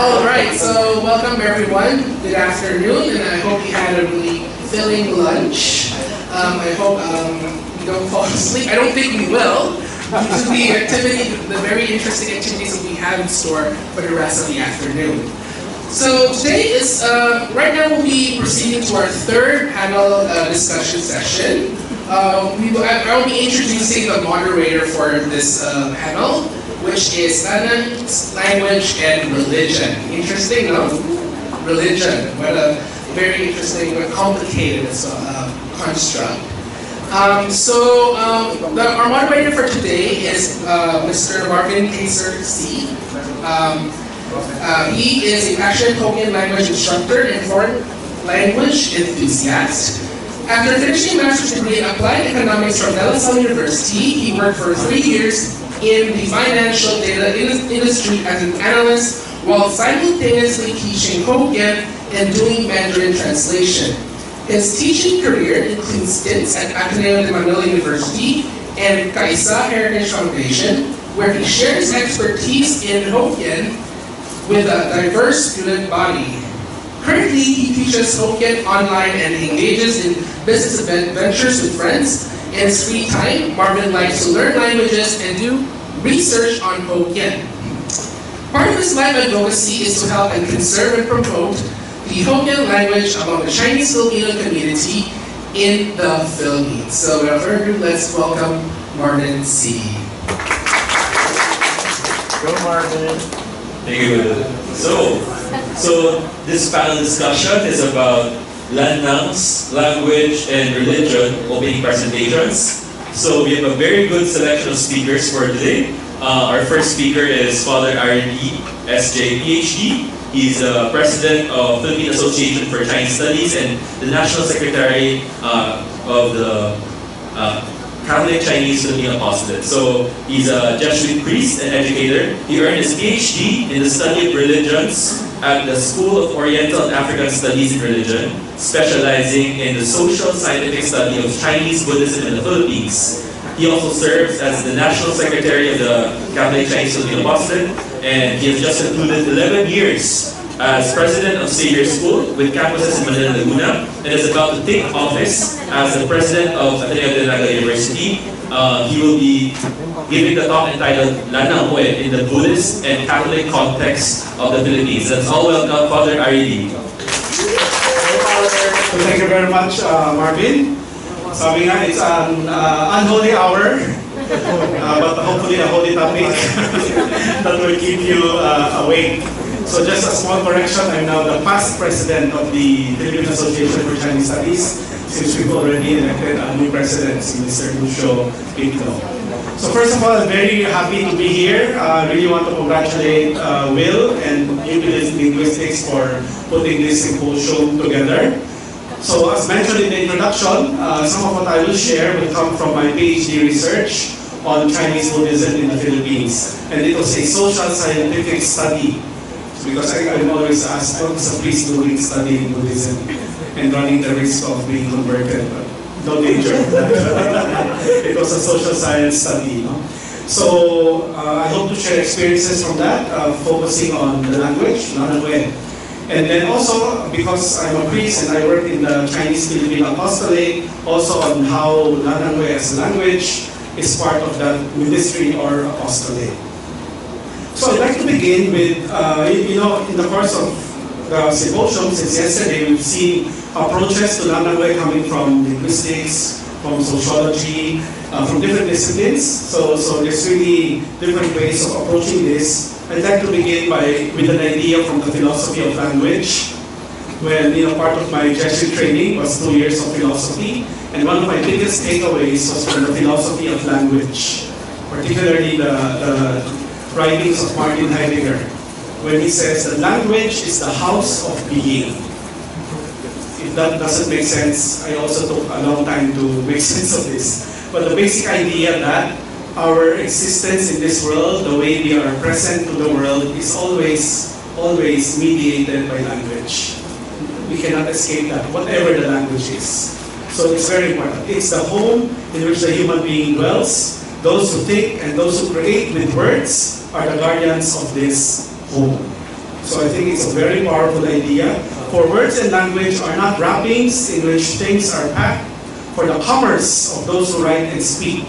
All right, so welcome everyone. Good afternoon, and I hope you had a really filling lunch. I hope you don't fall asleep. I don't think we will, due to the very interesting activities that we have in store for the rest of the afternoon. So today is, right now we'll be proceeding to our third panel discussion session. I will be introducing the moderator for this panel, which is language and religion. Interesting, no? Religion. What a very interesting but complicated construct. Our moderator for today is Mr. Marvin Kaiser C. He is a passionate Hokkien language instructor and foreign language enthusiast. After finishing a master's degree in applied economics from De La Salle University, he worked for 3 years in the financial data industry as an analyst while simultaneously teaching Hokkien and doing Mandarin translation. His teaching career includes stints at Ateneo de Manila University and Kaisa Heritage Foundation, where he shares expertise in Hokkien with a diverse student body. Currently, he teaches Hokkien online and engages in business ventures with friends. In his free time, Marvin likes to learn languages and do research on Hokkien. Part of his life advocacy is to help and conserve and promote the Hokkien language among the Chinese Filipino community in the Philippines. So without further ado, let's welcome Marvin C. Go Marvin. Thank you. So this panel discussion is about Lanang's language and religion opening presentations. So we have a very good selection of speakers for today. Our first speaker is Father Aaron Lee, SJ, PhD. He's the president of Philippine Association for Chinese Studies and the National Secretary of the Catholic Chinese Filipino Apostolate. So he's a Jesuit priest and educator. He earned his PhD in the study of religions at the School of Oriental and African Studies in Religion, specializing in the social scientific study of Chinese Buddhism in the Philippines. He also serves as the National Secretary of the Catholic Chinese Filipino Apostolate, and he has just concluded 11 years as President of Xavier School with campuses in Manila, Laguna, and is about to take office as the President of Ateneo de Naga University. He will be giving the talk entitled Lanang Hue in the Buddhist and Catholic context of the Philippines. Let's all welcome Father Ari Lee. Thank you very much, Marvin. Sabi nga, it's an unholy hour, but hopefully a holy topic that will keep you awake. So just a small correction, I'm now the past president of the Philippine Association for Chinese Studies, since we've already elected a new president, Mr. Lucio Pinto. So first of all, I'm very happy to be here. I really want to congratulate Will and Nucleus Linguistics for putting this symposium together. So as mentioned in the introduction, some of what I will share will come from my PhD research on Chinese Buddhism in the Philippines. And it was a social scientific study, because I'm always asked, what is a priest doing studying Buddhism and running the risk of being converted? But no danger of that. It was a social science study. No? So I hope to share experiences from that, focusing on the language, Lanang Hue. And then also, because I'm a priest and I work in the Chinese Filipino Apostolate, also on how Lanang Hue as a language is part of that ministry or apostolate. So I'd like to begin with, in the course of the symposium, since yesterday, we've seen approaches to Lanang Hue coming from linguistics, from sociology, from different disciplines. So there's really different ways of approaching this. I'd like to begin with an idea from the philosophy of language. When part of my Jesuit training was 2 years of philosophy, and one of my biggest takeaways was from the philosophy of language, particularly the writings of Martin Heidegger, when he says that language is the house of being. If that doesn't make sense, I also took a long time to make sense of this. But the basic idea that our existence in this world, the way we are present to the world, is always mediated by language. We cannot escape that, whatever the language is. So it's very important. It's the home in which the human being dwells. Those who think and those who create with words are the guardians of this home. So I think it's a very powerful idea. For words and language are not wrappings in which things are packed for the commerce of those who write and speak.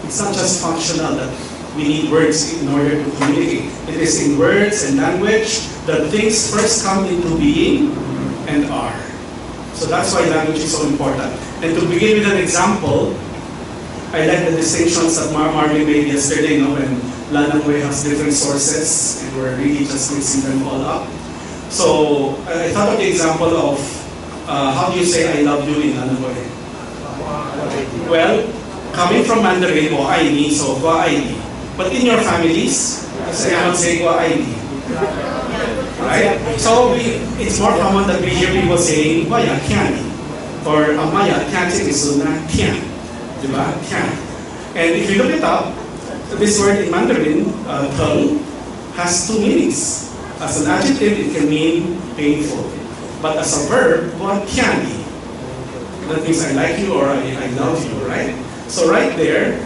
It's not just functional that we need words in order to communicate. It is in words and language that things first come into being and are. So that's why language is so important. And to begin with an example, I like the distinctions that Marvin made yesterday, when Lanangwe has different sources and we're really just mixing them all up. So I thought of the example of how do you say I love you in Lanangwe? Well, coming from Mandarin, o ai ni, so wa ai ni. But in your families, I cannot say wa ai ni. Right? So it's more common that we hear people saying wa ya tian or amaya tian is na tian. Diba? Tian. And if you look it up, this word in Mandarin, tongue, has two meanings. As an adjective, it can mean painful. But as a verb, wa tian. That means I like you or I love you, right? So right there,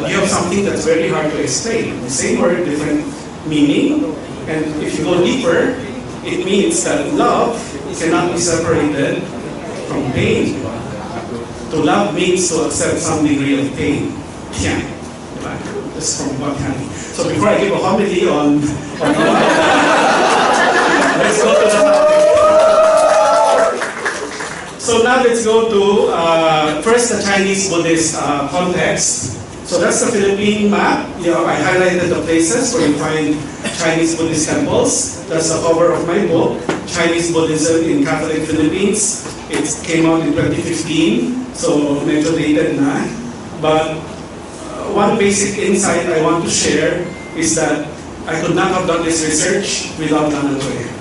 you have something that's very hard to explain. The same word, different meaning. And if you go deeper, it means that love cannot be separated from pain. To love means to accept some degree of pain. Tian. That's from Wakani. So before I give a homily on let's go to the topic. So now let's go to first the Chinese Buddhist context. So that's the Philippine map. I highlighted the places where you find Chinese Buddhist temples. That's the cover of my book, Chinese Buddhism in Catholic Philippines. It came out in 2015, so medyo dated na. But one basic insight I want to share is that I could not have done this research without Lanangwe.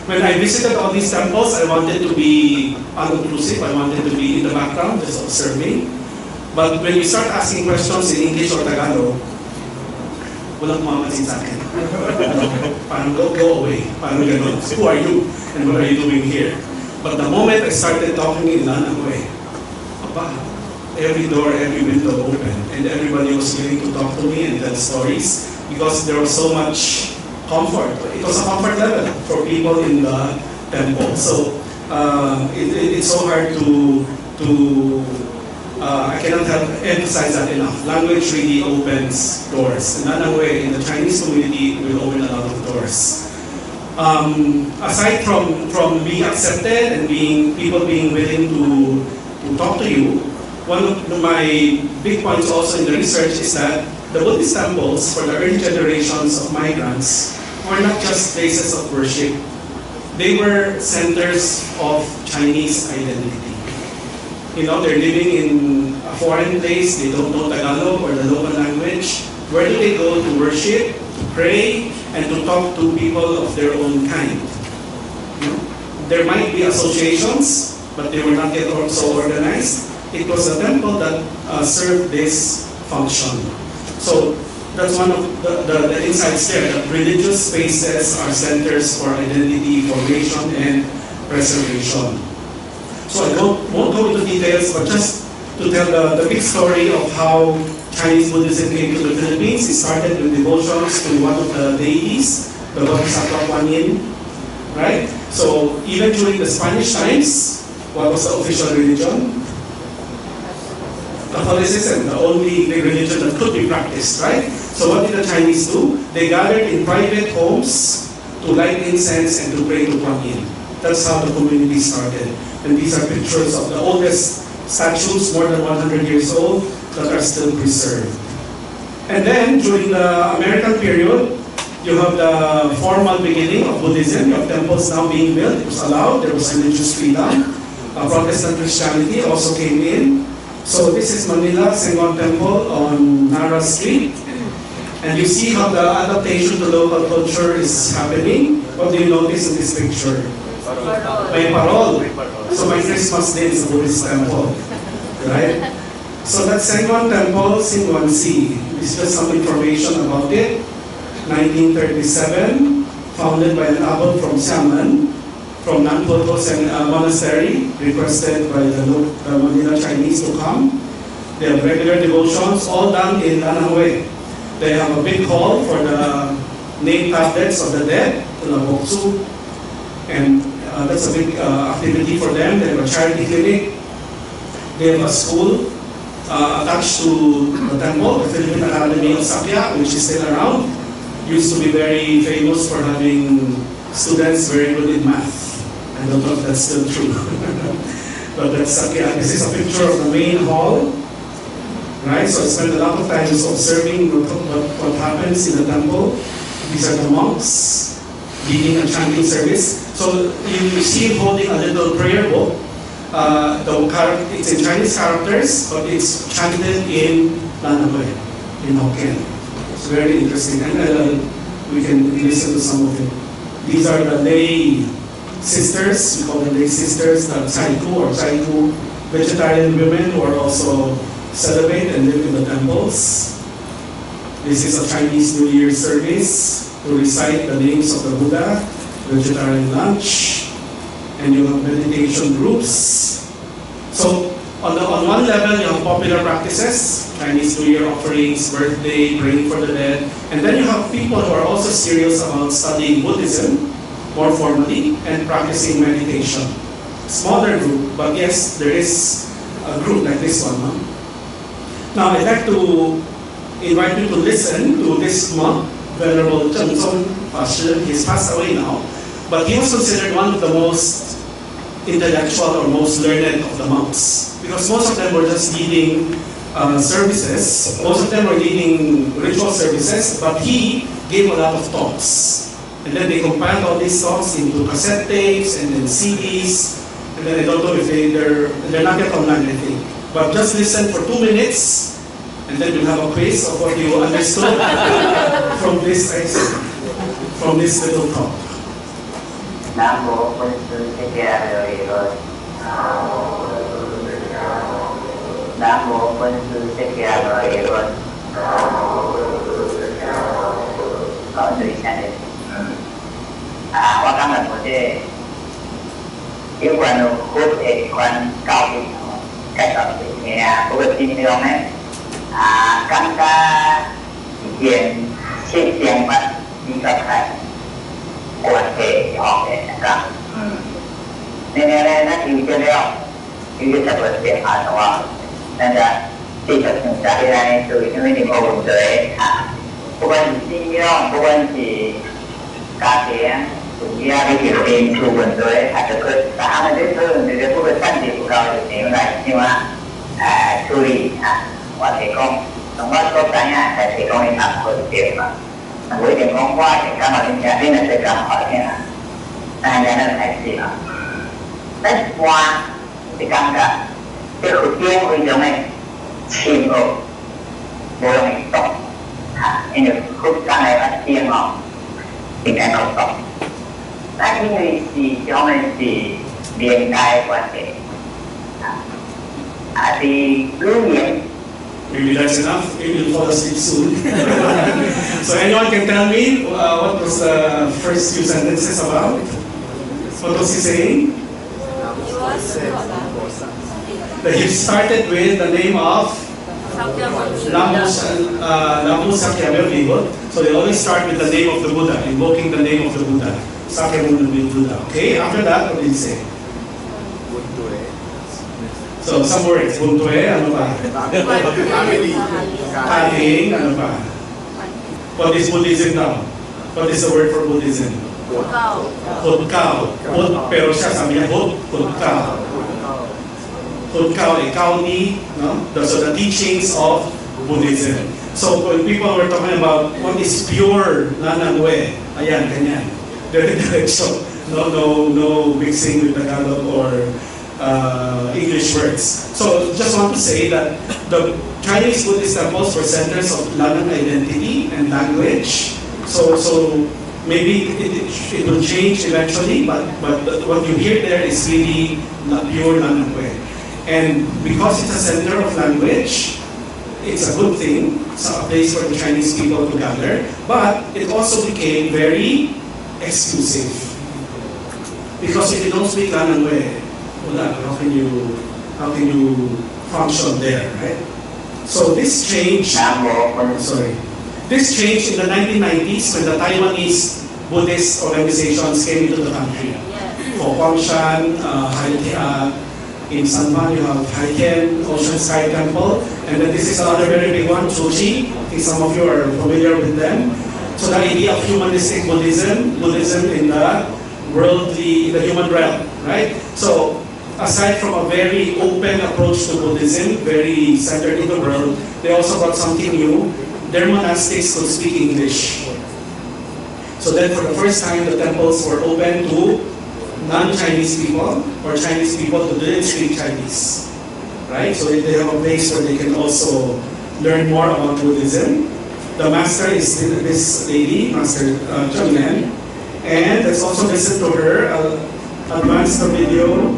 When I visited all these temples, I wanted to be unobtrusive. I wanted to be in the background, just observing. But when you start asking questions in English or Tagalog, walang mamamansin sa akin. Parang go away. Parang ganun. Who are you? And what are you doing here? But the moment I started talking in Lanangwe, every door, every window opened, and everybody was willing to talk to me and tell stories because there was so much comfort. It was a comfort level for people in the temple. So it's so hard to I cannot emphasize that enough. Language really opens doors. In another way, in the Chinese community, it will open a lot of doors. Aside from being accepted and people being willing to talk to you, one of my big points also in the research is that the Buddhist temples for the early generations of migrants were not just places of worship. They were centers of Chinese identity. They're living in a foreign place, they don't know Tagalog or the local language. Where do they go to worship, to pray, and to talk to people of their own kind? There might be associations, but they were not yet so organized. It was a temple that served this function. So that's one of the insights there, that religious spaces are centers for identity formation and preservation. So I won't go into details, but just to tell the big story of how Chinese Buddhism came to the Philippines. It started with devotions to one of the deities, the Bodhisattva Kuan Yin, right? So even during the Spanish times, what was the official religion? Catholicism, the only religion that could be practiced, right? So what did the Chinese do? They gathered in private homes to light incense and to pray to Kuan Yin. That's how the community started. And these are pictures of the oldest statues, more than 100 years old, that are still preserved. And then, during the American period, you have the formal beginning of Buddhism. You have temples now being built. It was allowed. There was religious freedom. Protestant Christianity also came in. So this is Manila Senggon Temple on Nara Street. And you see how the adaptation to local culture is happening. What do you notice in this picture? May parol. So my Christmas day is a Buddhist temple. Right? So that Senggon Temple, Singwan C. This is just some information about it. 1937, founded by an abbot from Xiamen, from Nanpoto Monastery, requested by the Manila Chinese to come. They have regular devotions, all done in Lanangwe. They have a big hall for the name tablets of the dead, Tulaboksu, and that's a big activity for them. They have a charity clinic. They have a school attached to the temple, the Philippine Academy of Sakya, which is still around. Used to be very famous for having students very good in math. I don't know if that's still true. But that's Sakya. This is a picture of the main hall. Right? So I spent a lot of time just observing what happens in the temple. These are the monks leading a chanting service. So you see him holding a little prayer book. It's in Chinese characters, but it's chanted in Lanaway, in Hokkien. It's very interesting, and we can listen to some of it. These are the lay sisters, we call them lay sisters, the Saiku or Saiku vegetarian women who are also celibate and live in the temples. This is a Chinese New Year service to recite the names of the Buddha, vegetarian lunch, and you have meditation groups. So on one level, you have popular practices, Chinese New Year offerings, birthday, praying for the dead, and then you have people who are also serious about studying Buddhism more formally and practicing meditation. Smaller group, but yes, there is a group like this one. Huh? Now I'd like to invite you to listen to this monk, Venerable Cheng Song Pastor. He's passed away now, but he was considered one of the most intellectual or most learned of the monks, because most of them were just leading services. Most of them were leading ritual services, but he gave a lot of talks. And then they compiled all these talks into cassette tapes and then CDs. And then I don't know if they're not yet online, I think. But just listen for 2 minutes, and then you'll have a quiz of what you understood from this little talk. Nam mô Bổn Sư Thích Ca Mâu Ni Phật. Nam mô Bổn Sư Thích Ca Mâu Ni Phật. Có sự xác định. Qua các lần của thế, yêu quan hút hệ quan cao thì cách ở nghe của việc tin yêu này, các ca hiện hiện tiền vật đi gặp khách. Quan hệ họ để cả nên nó chịu cho leo chịu cho tập vật việc hạt hóa nên là khi tập trung ra cái này từ những cái điểm ổn tới bộ phận chỉ nhau bộ phận chỉ cá thể cũng ra cái điều kiện chủ vận tới hạt được cái xã nó đến hơn thì bộ phận tăng thì cũng cao được nhiều này nhưng mà chú ý quan hệ công trong đó có cái nhà thì công nên làm hồi việc mà với điểm công qua thì các bạn sẽ thấy là sẽ cảm hỏi thế nào này là phải gì hả tất qua thì cảm cả cái khẩu tiên của giống này chìm ở bộ này tổng nên được khúc sang này là tiên ngọc thì cái ngọc tổng tất những người gì cho nên thì liền đai quan hệ thì lưu nhiên. Maybe that's enough. Maybe you'll fall asleep soon. So anyone can tell me what was the first few sentences about? What was he saying? That he started with the name of Namu Sakyamuni Buddha. So they always start with the name of the Buddha, invoking the name of the Buddha. Sakyamuni Buddha. Okay, after that, what did he say? So some words, Buntue, ano pa? Kating, ano pa? What is Buddhism now? What is the word for Buddhism? Hutkao. Pero siya sabi niya, Hutkao. Hutkao, Kauni, no? So the teachings of Buddhism. So when people were talking about what is pure Nananwe, ayan, ganyan. So no mixing with Tagalog or English words. So just want to say that the Chinese Buddhist temples were centers of Lanang identity and language. So maybe it will change eventually, but what you hear there is really not pure Lanang way. And because it's a center of language, it's a good thing. It's a place for the Chinese people to gather, but it also became very exclusive. Because if you don't speak Lanang way, how can you function there, right? So this changed. Sorry. This changed in the 1990s when the Taiwanese Buddhist organizations came into the country. For Huangshan, in San Juan, you have Haiken, Ocean Sky Temple, and then this is another very big one, Chuchi. I think some of you are familiar with them. So the idea of humanistic Buddhism, Buddhism in the worldly, the human realm, right? So aside from a very open approach to Buddhism, very centered in the world, they also brought something new. Their monastics could speak English. So then for the first time, the temples were open to non-Chinese people or Chinese people who didn't speak Chinese, right? So they have a place where they can also learn more about Buddhism. The master is this lady, Master Cheng Nen, and let's also listen to her. I'll advance the video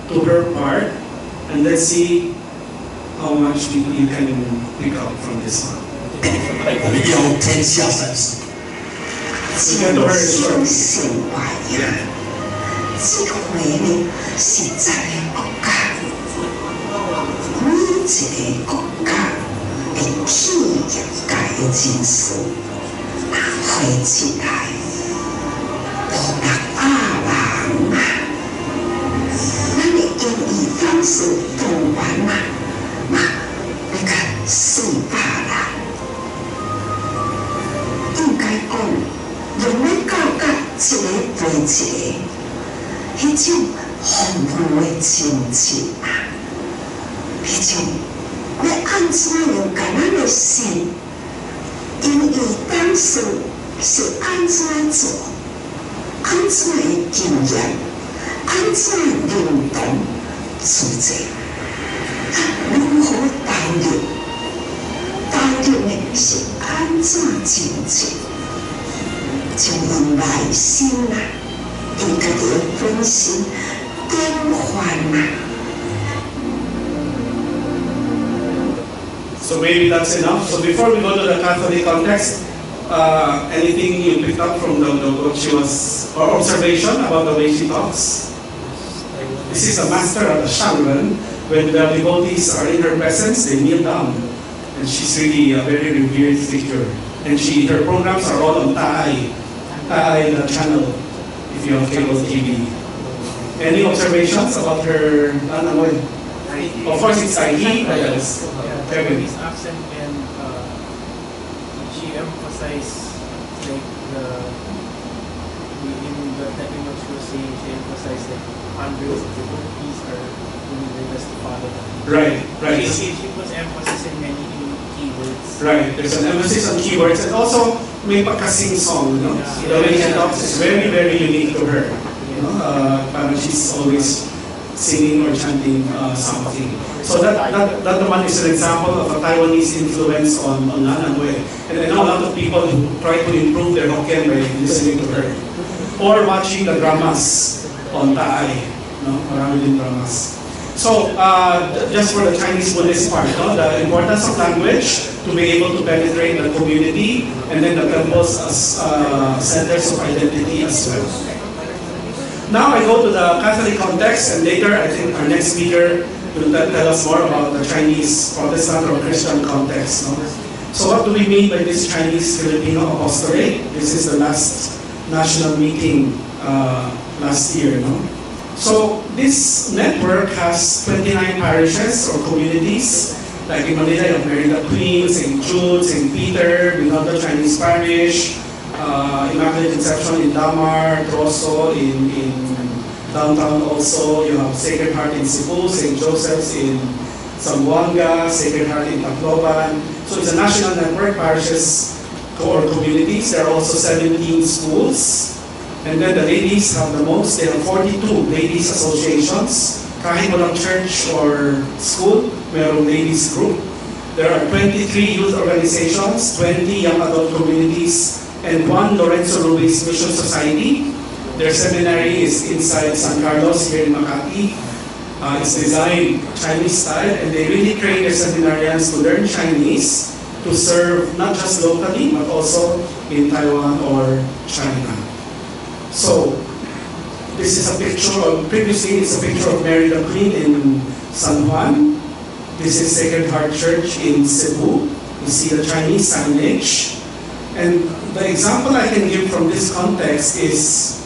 to her part, and let's see how much you can pick up from this one. 有天下善事， Listen to her story. 生活呀，这回呢是在国家，每一个国家的企业界的人士，汇起来，500人啊，咱的英语方式读完啊，那个400人。 应该讲，用来教甲一个陪一个，迄种丰富的情绪啊，迄种要安怎用甲咱的心，因为当时是安怎做，安怎的经验，安怎认同自己，如何投入？ 投入的是安怎进去，将因内心啊，因家己的本身变换啊。 So maybe that's enough. So before we go to the Catholic context, anything you picked up from what she was, or observation about the way she talks? This is a master of the Shanren. When the devotees are in her presence, they kneel down. And she's really a very revered figure. And her programs are all on Taai, the channel, if you have cable TV. Any observations about her? Of course, it's Taiji, but yes. Kevin. His accent and she emphasized like in the technique what she was saying, she emphasized like hundreds of devotees are willingness to follow them. Right, right. She was emphasizing many keywords. Right, there's an emphasis on keywords and also may pagka-sing song, you know? The way she talks is very, very unique to her. You know, parang she's always singing or chanting something. So that one is an example of a Taiwanese influence on Nanangue. And I know a lot of people who try to improve their Hokkien by listening to her. Or watching the dramas on Taai. No? Marami din dramas. So, just for the Chinese Buddhist part, no? The importance of language to be able to penetrate the community and then the temples as centers of identity as well. Now I go to the Catholic context, and later I think our next speaker will tell us more about the Chinese Protestant or Christian context. No? So what do we mean by this Chinese-Filipino apostolate? This is the last national meeting last year. No? So this network has 29 parishes or communities. Like in Manila, you have Mary the Queen, St. Jude, St. Peter, Binondo Chinese Parish, Immaculate Conception in Damar, Troso in downtown also. You have Sacred Heart in Cebu, St. Joseph's in Zamboanga, Sacred Heart in Tacloban. So it's a national network, parishes or communities. There are also 17 schools. And then the ladies have the most. They have 42 ladies associations. Kahit walang church or school, mayroong ladies group. There are 23 youth organizations, 20 young adult communities, and 1 Lorenzo Ruiz Mission Society. Their seminary is inside San Carlos here in Makati. It's designed Chinese style, and they really train their seminarians to learn Chinese to serve not just locally, but also in Taiwan or China. So, this is a picture of, previously it's a picture of Mary the Queen in San Juan. This is Sacred Heart Church in Cebu. You see the Chinese signage. And the example I can give from this context is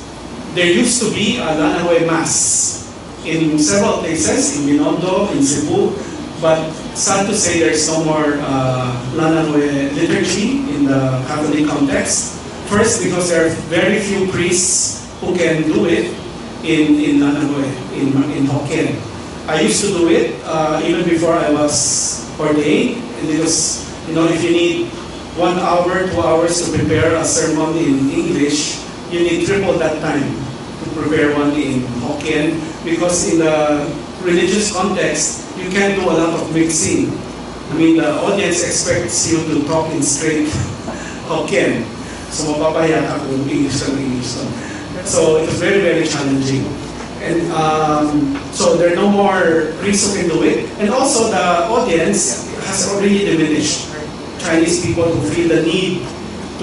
there used to be a Lanaway Mass in several places, in Binondo, in Cebu, but sad to say there's no more Lanaway liturgy in the Catholic context. First, because there are very few priests who can do it in Lanaway, in Hokkien. I used to do it even before I was ordained, and it was, if you need 1 hour, 2 hours to prepare a sermon in English, you need triple that time to prepare one in Hokkien, because in the religious context, you can't do a lot of mixing. I mean, the audience expects you to talk in straight Hokkien. So mapapaya ka kung English lang. So it was very, very challenging. And so there are no more priests who can do it. And also the audience has already diminished. Chinese people who feel the need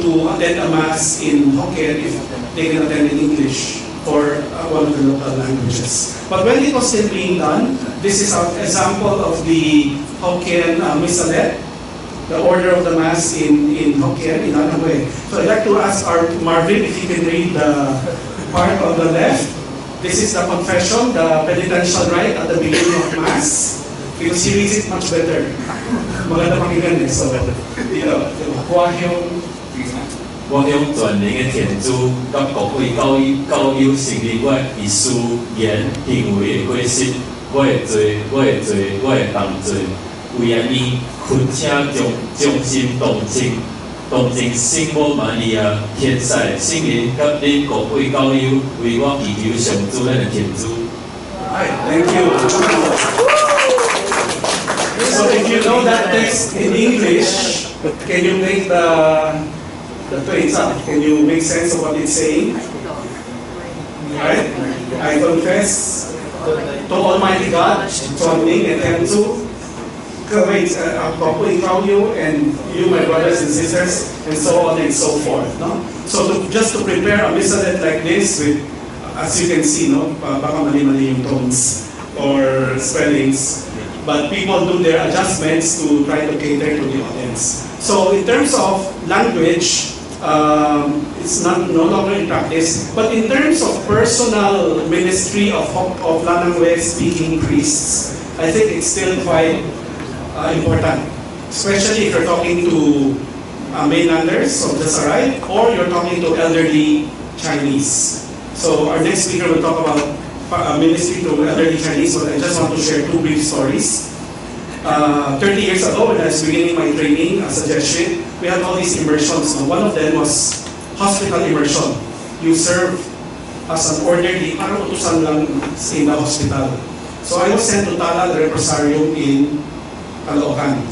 to attend a mass in Hokkien if they can attend in English or one of the local languages. But when it was still being done, this is an example of the Hokkien Misalet, the order of the Mass in Hokkien, in Lanaway. So I'd like to ask our Marvin if he can read the part on the left. This is the confession, the penitential rite at the beginning of Mass, because he reads it much better. Maganda pakinggan eh. So,我向全能的天主，甲各位教友承认我以思言行为的过失，我会做，我会当做。为安尼，恳请将心动情圣母玛利亚天使圣灵甲恁各位教友，为我祈求上主咱的天主。Thank you. So if you know that text in English, can you make the twins up? Can you make sense of what it's saying? Right? I confess to Almighty God, Chuanming and Tenzu, and you, my brothers and sisters, and so on and so forth. No? So just to prepare a misalet like this, with, as you can see, baka mali-mali yung tones or spellings, but people do their adjustments to try to cater to the audience. So in terms of language, it's no longer in practice, but in terms of personal ministry of Lanaway speaking priests, I think it's still quite important, especially if you're talking to mainlanders of the Sarai, or you're talking to elderly Chinese. So our next speaker will talk about ministry to elderly Chinese, but I just want to share 2 brief stories. 30 years ago, when I was beginning my training as a Jesuit, we had all these immersions. One of them was hospital immersion. You serve as an orderly, parang utusan lang in the hospital. So I was sent to Tala, the Reposarium in Caloocan.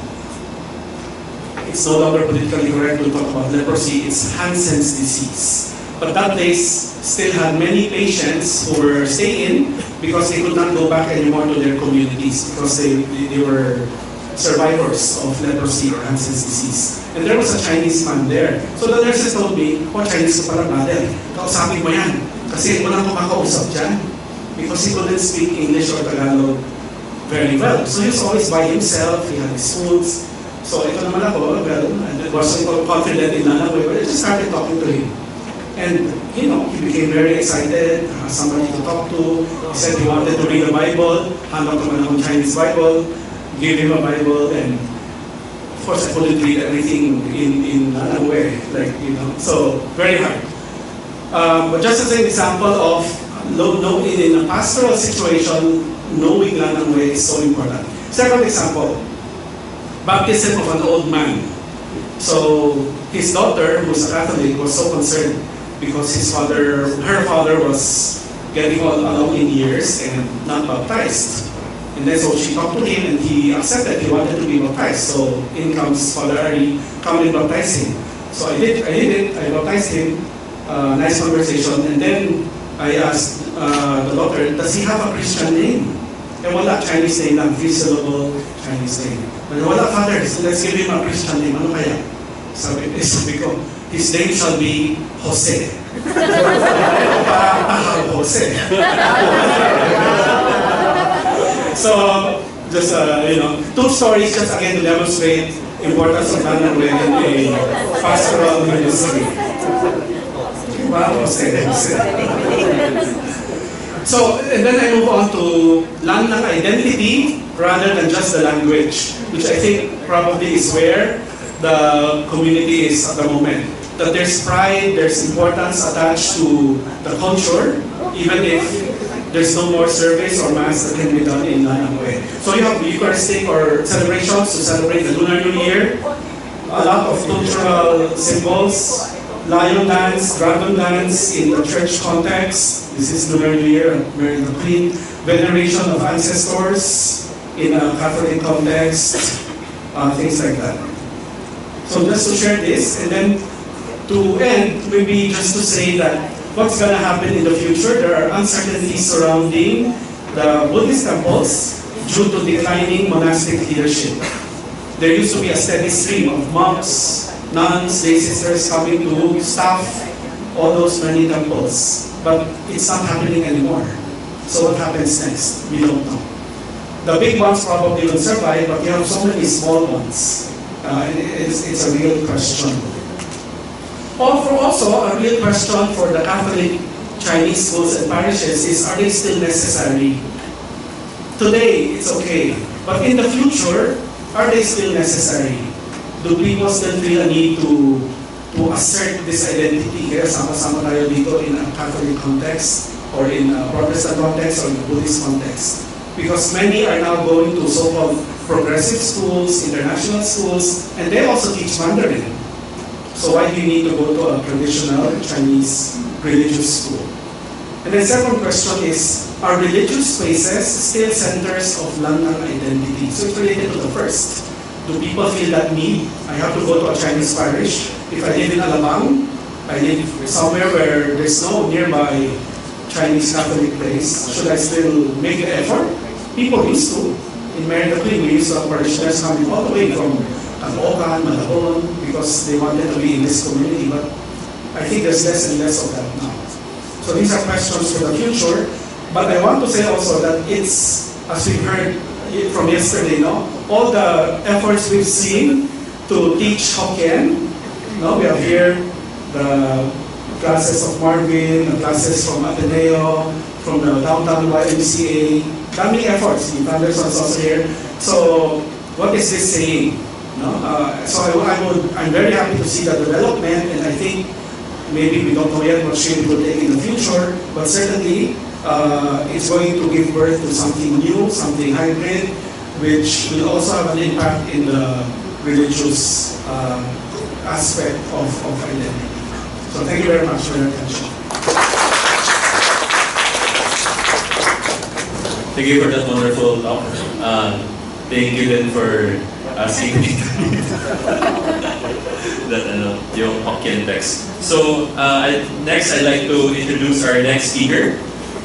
It's no longer politically correct to talk about leprosy, it's Hansen's disease. But that place still had many patients who were staying in because they could not go back anymore to their communities because they were survivors of leprosy or Hansen's disease. And there was a Chinese man there. So the nurses told me, Chinese ka pala, brother. Kausapin mo yan. Kasi walang kumakausap dyan. Because he couldn't speak English or Tagalog very well. So he was always by himself, he had his foods. So ito naman ako, well, I wasn't confident in Lanaway, but I just started talking to him. And, he became very excited, somebody to talk to. He said he wanted to read the Bible, hand out naman akong Chinese Bible, gave him a Bible, and of course I couldn't read everything in Lanaway, so very hard. But just as an example of, in a pastoral situation, knowing Lanaway is so important. Second example, baptism of an old man. So his daughter, who's a Catholic, was so concerned because her father was getting along in years and not baptized. And then so she talked to him and he accepted, he wanted to be baptized. So in comes Father Ari, come and baptize him. So I did it, I baptized him, nice conversation, and then I asked the daughter, does he have a Christian name? And wala, Chinese name lang, 3-syllable Chinese name. But wala, Father, so let's give him a Christian name. Ano kaya? Sabi ko, his name shall be Jose. Jose. So, just, 2 stories just again to demonstrate importance of Lanang Way in a pastoral ministry. Wow, so, and then I move on to Lanang identity rather than just the language, which I think probably is where the community is at the moment. That there's pride, there's importance attached to the culture, even if there's no more service or mass that can be done in Lanang Way. So you have Eucharistic or celebrations to celebrate the Lunar New Year, a lot of cultural symbols, lion dance, dragon dance in the church context. This is Lunar New Year and Mary the Queen. Veneration of ancestors in a Catholic context, things like that. So just to share this, and then to end, maybe just to say that what's going to happen in the future, there are uncertainties surrounding the Buddhist temples due to declining monastic leadership. There used to be a steady stream of monks, nuns, lay sisters coming to staff all those many temples. But it's not happening anymore. So what happens next? We don't know. The big ones probably will survive, but you have so many small ones. It's a real question. Also, a real question for the Catholic Chinese schools and parishes is, are they still necessary? Today, it's okay. But in the future, are they still necessary? Do people still feel a need to assert this identity? Kaya sama-sama tayo dito in a Catholic context, or in a Protestant context, or in a Buddhist context. Because many are now going to so-called progressive schools, international schools, and they also teach Mandarin. So why do you need to go to a traditional Chinese religious school? And the second question is, are religious spaces still centers of Lanang identity? So it's related to the first. Do people feel that need? I have to go to a Chinese parish. If I live in Alabang, I live somewhere where there's no nearby Chinese Catholic place. Should I still make the effort? People used to. In Mary the Queen, we used to have parishioners coming all the way from Caloocan, Malabon, because they wanted to be in this community. But I think there's less and less of that now. So these are questions for the future. But I want to say also that it's, as we heard from yesterday, all the efforts we've seen to teach Hokkien. We have here the classes of Marvin, the classes from Ateneo, from the downtown YMCA. Daming efforts. The Anderson's also here. So what is this saying? I'm very happy to see the development, and I think maybe we don't know yet what shape it will take in the future, but certainly it's going to give birth to something new, something hybrid, which will also have an impact in the religious aspect of identity. So thank you very much for your attention. Thank you for that wonderful talk. Thank you then for asking me that yung Hokkien text. So next I'd like to introduce our next speaker.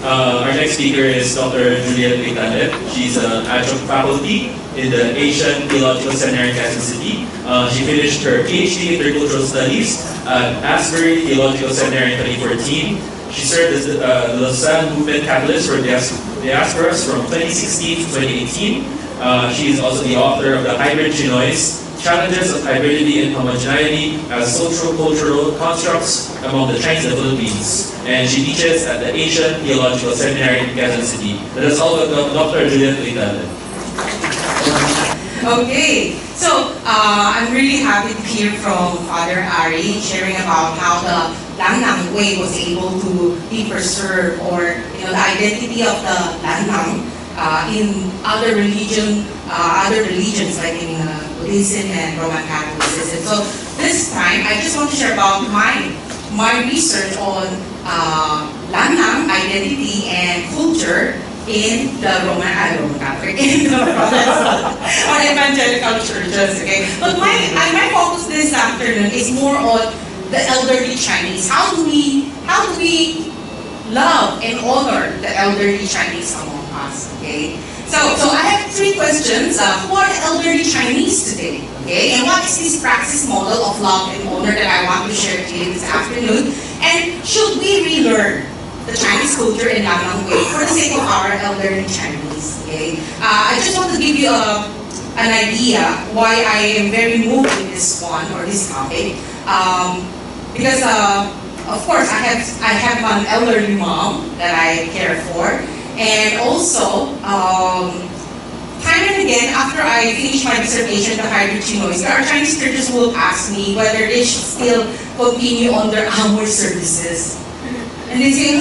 Our next speaker is Dr. Juliet Leitanet. She's an adjunct faculty in the Asian Theological Seminary in Kansas City. She finished her PhD in Intercultural Studies at Asbury Theological Seminary in 2014. She served as the Lausanne Movement Catalyst for Diasporas from 2016 to 2018. She is also the author of the Hybrid Chinois, Challenges of Hybridity and Homogeneity as Social-Cultural Constructs Among the Chinese and Philippines. And she teaches at the Asian Theological Seminary in Kansas City. Let us all welcome Dr. Juliet Leitanet. Okay, so I'm really happy to hear from Father Ari sharing about how the Lanang Way was able to be preserved, or the identity of the Lanang in other religions like in Buddhism and Roman Catholicism. So this time, I just want to share about my research on Lanang identity and culture in the Roman Catholic, in the Protestant or evangelical churches. Okay, but my focus this afternoon is more on the elderly Chinese. How do we love and honor the elderly Chinese among us? Okay, so I have three questions. Who are the elderly Chinese today? Okay, and what is this praxis model of love and honor that I want to share to you this afternoon? And should we relearn the Chinese culture in Lanang Way for the sake of our elderly Chinese? Okay, I just want to give you a an idea why I am very moved with this one or this topic. Because of course I have an elderly mom that I care for, and also time and again after I finish my dissertation, the hybrid Chinois, there are Chinese churches who will ask me whether they should still continue on their Amoy services, and they say,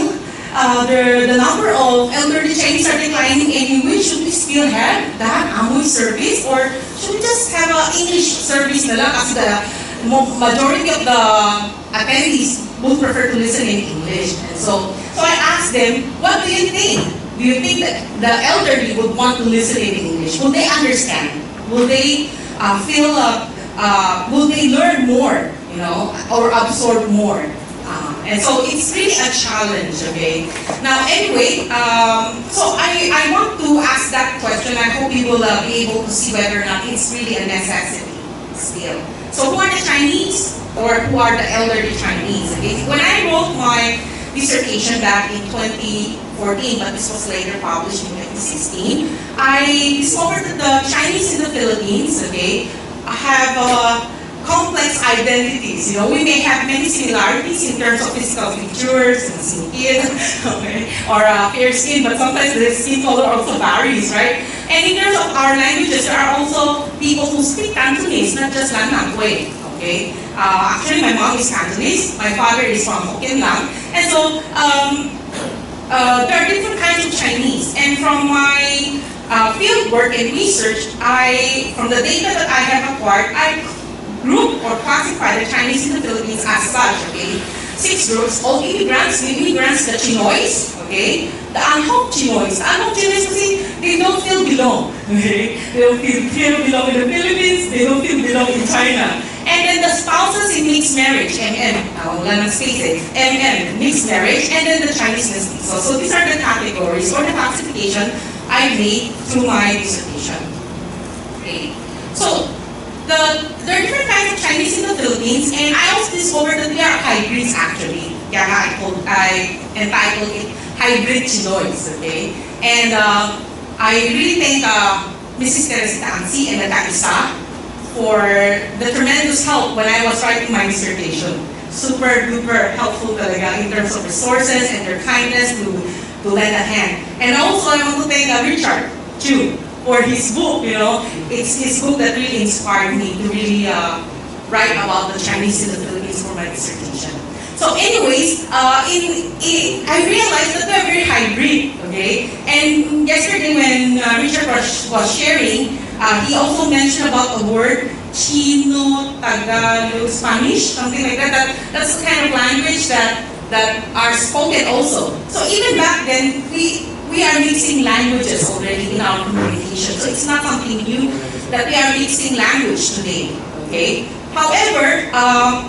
the number of elderly Chinese are declining anyway. Should we still have that Amoy service, or should we just have an English service na lang? Kasi the majority of the attendees would prefer to listen in English. And so I asked them, what do you think? Do you think that the elderly would want to listen in English? Will they understand? Will they will they learn more, or absorb more? And so it's really a challenge, okay? Now, anyway, so I want to ask that question. I hope you will be able to see whether or not it's really a necessity still. So who are the Chinese, or who are the elderly Chinese? Okay? When I wrote my dissertation back in 2014, but this was later published in 2016, I discovered that the Chinese in the Philippines, okay, have complex identities. We may have many similarities in terms of physical features and skin, okay, or fair skin, but sometimes the skin color also varies, right? And in terms of our languages, there are also people who speak Cantonese, not just Lanang Hui, okay? Actually, my mom is Cantonese, my father is from Hokkien Lang, and so there are different kinds of Chinese. And from my field work and research, from the data that I have acquired, I group or classify the Chinese in the Philippines as such, okay? 6 groups, all immigrants, the Chinois, okay? The unhooked Chinois. The unhooked Chinois kasi they don't feel belong, okay? They don't feel belong in the Philippines, they don't feel belong in China. And then the spouses in mixed marriage, wala nang space eh, mixed marriage, and then the Chinese mestizo. So these are the categories or the classification I made through my dissertation. Okay? So, there are different kinds of Chinese in the Philippines, and I also discovered that they are hybrids actually. Kaya I entitled it Hybrid Chinois, okay? And I really thank Mrs. Teresita Ansi and Nagkaisa for the tremendous help when I was writing my dissertation. Super duper helpful talaga in terms of resources and their kindness to lend a hand. And also I want to thank Richard Chu for his book, it's his book that really inspired me to really write about the Chinese in the Philippines for my dissertation. So anyways, I realized that they're very hybrid, okay? And yesterday when Richard was sharing, he also mentioned about the word Chino, Tagalog, Spanish, something like that. That's the kind of language that are spoken also. So even back then, we are mixing languages already in our communication. So it's not something new that we are mixing language today, okay? However,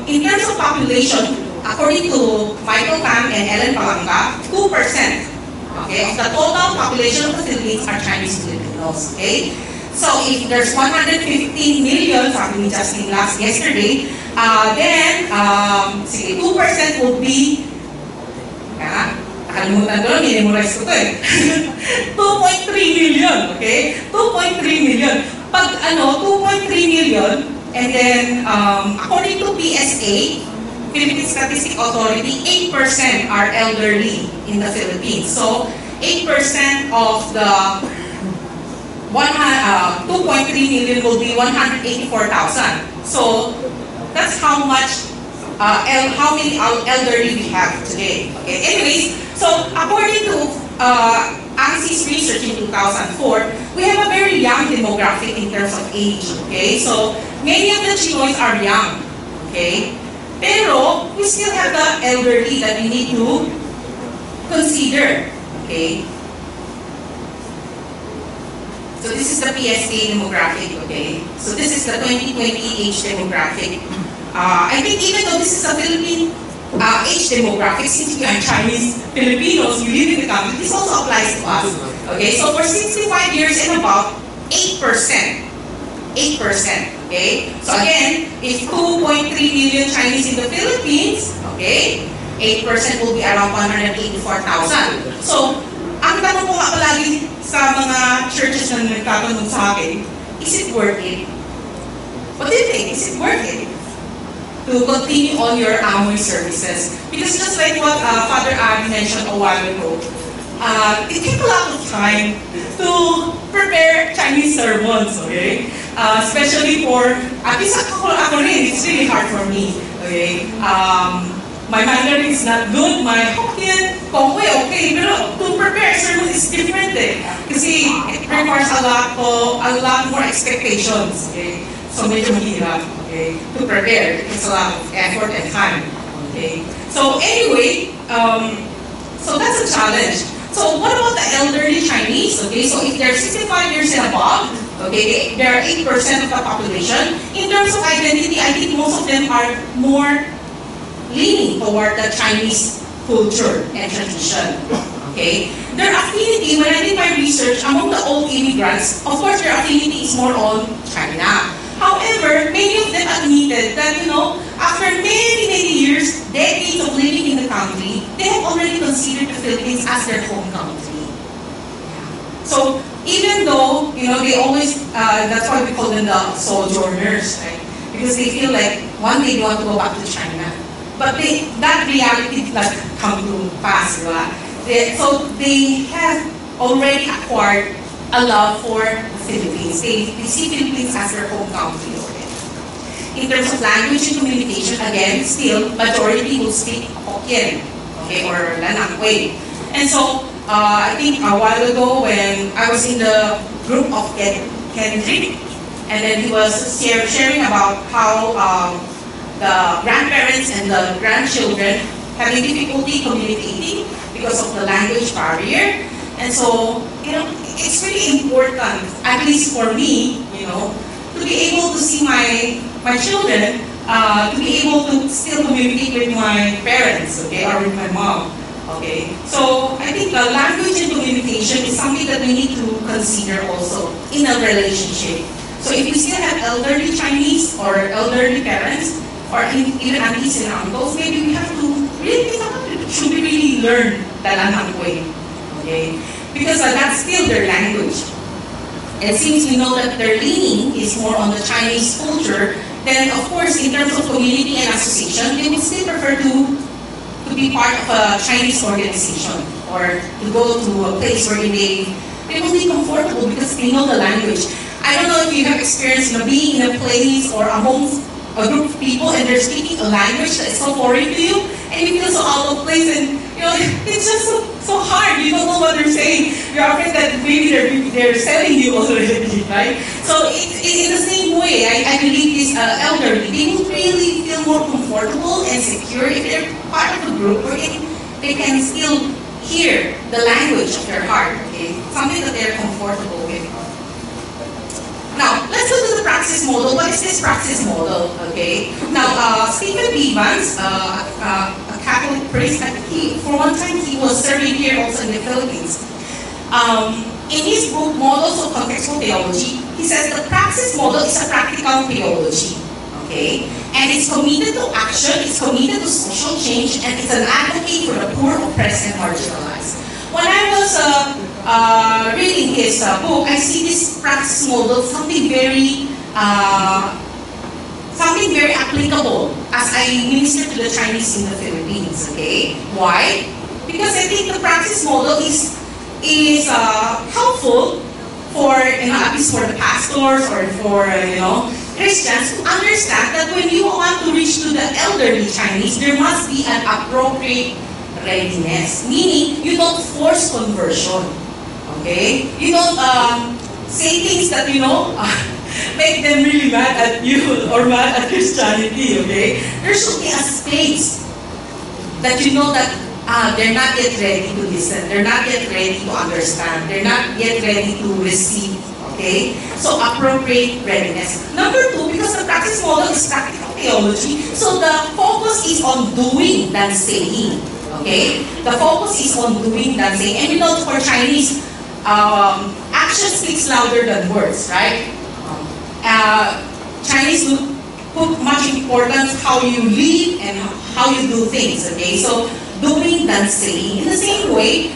in terms of population, according to Michael Tan and Ellen Palangka, 2%, okay, of the total population of the Philippines are Chinese Filipinos, okay? So if there's 115 million, sabi ni Justin yesterday, then 2% will be, nakalimutan ko lang, minimorize ko ito eh. 2.3 million, okay? 2.3 million. Pag 2.3 million, and then according to PSA, Philippine Statistics Authority, 8% are elderly in the Philippines. So 8% of the 2.3 million will be 184,000. So that's how much, how many elderly we have today. Okay. Anyways, so according to ANSI's research in 2004, we have a very young demographic in terms of age. Okay, so many of the Chinois are young. Okay, pero we still have the elderly that we need to consider. Okay. So this is the PSA demographic, okay? So this is the 2020 age demographic. I think even though this is a Philippine age demographic, since we are Chinese Filipinos, we live in the country, this also applies to us. Okay, so for 65 years and above, 8%. 8%, okay? So again, if 2.3 million Chinese in the Philippines, okay, 8% will be around 184,000. So, ang tanong ko nga palagi sa mga churches na nagtatanong sa akin, is it worth it? What do you think? Is it worth it to continue on your Amoy services? Because just like what Father Ari mentioned a while ago, it takes a lot of time to prepare Chinese sermons, okay? Especially for, at least ako rin, it's really hard for me, okay? My Mandarin is not good, my Hokkien, Kongwe, okay, pero to prepare a sermon is different eh. Kasi it requires a lot more expectations, okay? So medyo mahirap, okay, to prepare. It takes a lot of effort and time, okay? So anyway, so that's a challenge. So what about the elderly Chinese, okay? So if they're 65 years and above, okay, they're 8% of the population. In terms of identity, I think most of them are more leaning toward the Chinese culture and tradition. Okay? Their affinity, when I did my research, among the old immigrants, of course their affinity is more on China. However, many of them admitted that, after many years, decades of living in the country, they have already considered the Philippines as their home country. So, even though, they always, that's why we call them the sojourners, right? Because they feel like one day they want to go back to China. But that reality did not come to pass, right? So they have already acquired a love for the Philippines. They see Philippines as their home country already. In terms of language and communication, again, still, majority will speak Hokkien, okay, or Lanang Way. And so, I think a while ago when I was in the group of Kendrick, and then he was sharing about how the grandparents and the grandchildren having difficulty communicating because of the language barrier. And so, it's really important, at least for me, to be able to see my children, to be able to still communicate with my parents, okay, or with my mom, okay. So, I think the language and communication is something that we need to consider also in a relationship. So, if we still have elderly Chinese or elderly parents, or even aunties and uncles, maybe we have to really think about it. Should we really learn the Lanang Way? Okay? Because that's still their language. And since we know that their leaning is more on the Chinese culture, then of course, in terms of community and association, they would still prefer to be part of a Chinese organization or to go to a place where they will be comfortable because they know the language. I don't know if you have experienced being in a place or amongst a group of people and they're speaking a language that is so foreign to you and you feel so out of place and it's just so hard. You don't know what they're saying. You're afraid that maybe they're selling you already, right? So it's in the same way, I believe these elderly, they will really feel more comfortable and secure if they're part of a group where they can still hear the language of their heart, okay? Something that they're comfortable with. Now, let's go to the praxis model. What is this praxis model? Okay. Now, Stephen Vivans, a Catholic priest at Kiev, for one time he was serving here also in the Philippines. In his book, Models of Contextual Theology, he says the praxis model is a practical theology. Okay. And it's committed to action, it's committed to social change, and it's an advocate for the poor, oppressed, and marginalized. When I was reading his book, I see this praxis model something very applicable as I minister to the Chinese in the Philippines. Okay, why? Because I think the praxis model is helpful for at least for the pastors or for Christians to understand that when you want to reach to the elderly Chinese, there must be an appropriate readiness. Meaning, you don't force conversion. Okay? You don't say things that, make them really mad at you or mad at Christianity. Okay? There should be a space that you know that they're not yet ready to listen. They're not yet ready to understand. They're not yet ready to receive. Okay? So, appropriate readiness. Number two, because the praxis model is practical theology, so the focus is on doing than saying. Okay? The focus is on doing than saying. And for Chinese, action speaks louder than words, right? Chinese put much importance how you live and how you do things. Okay? So, doing than saying. In the same way,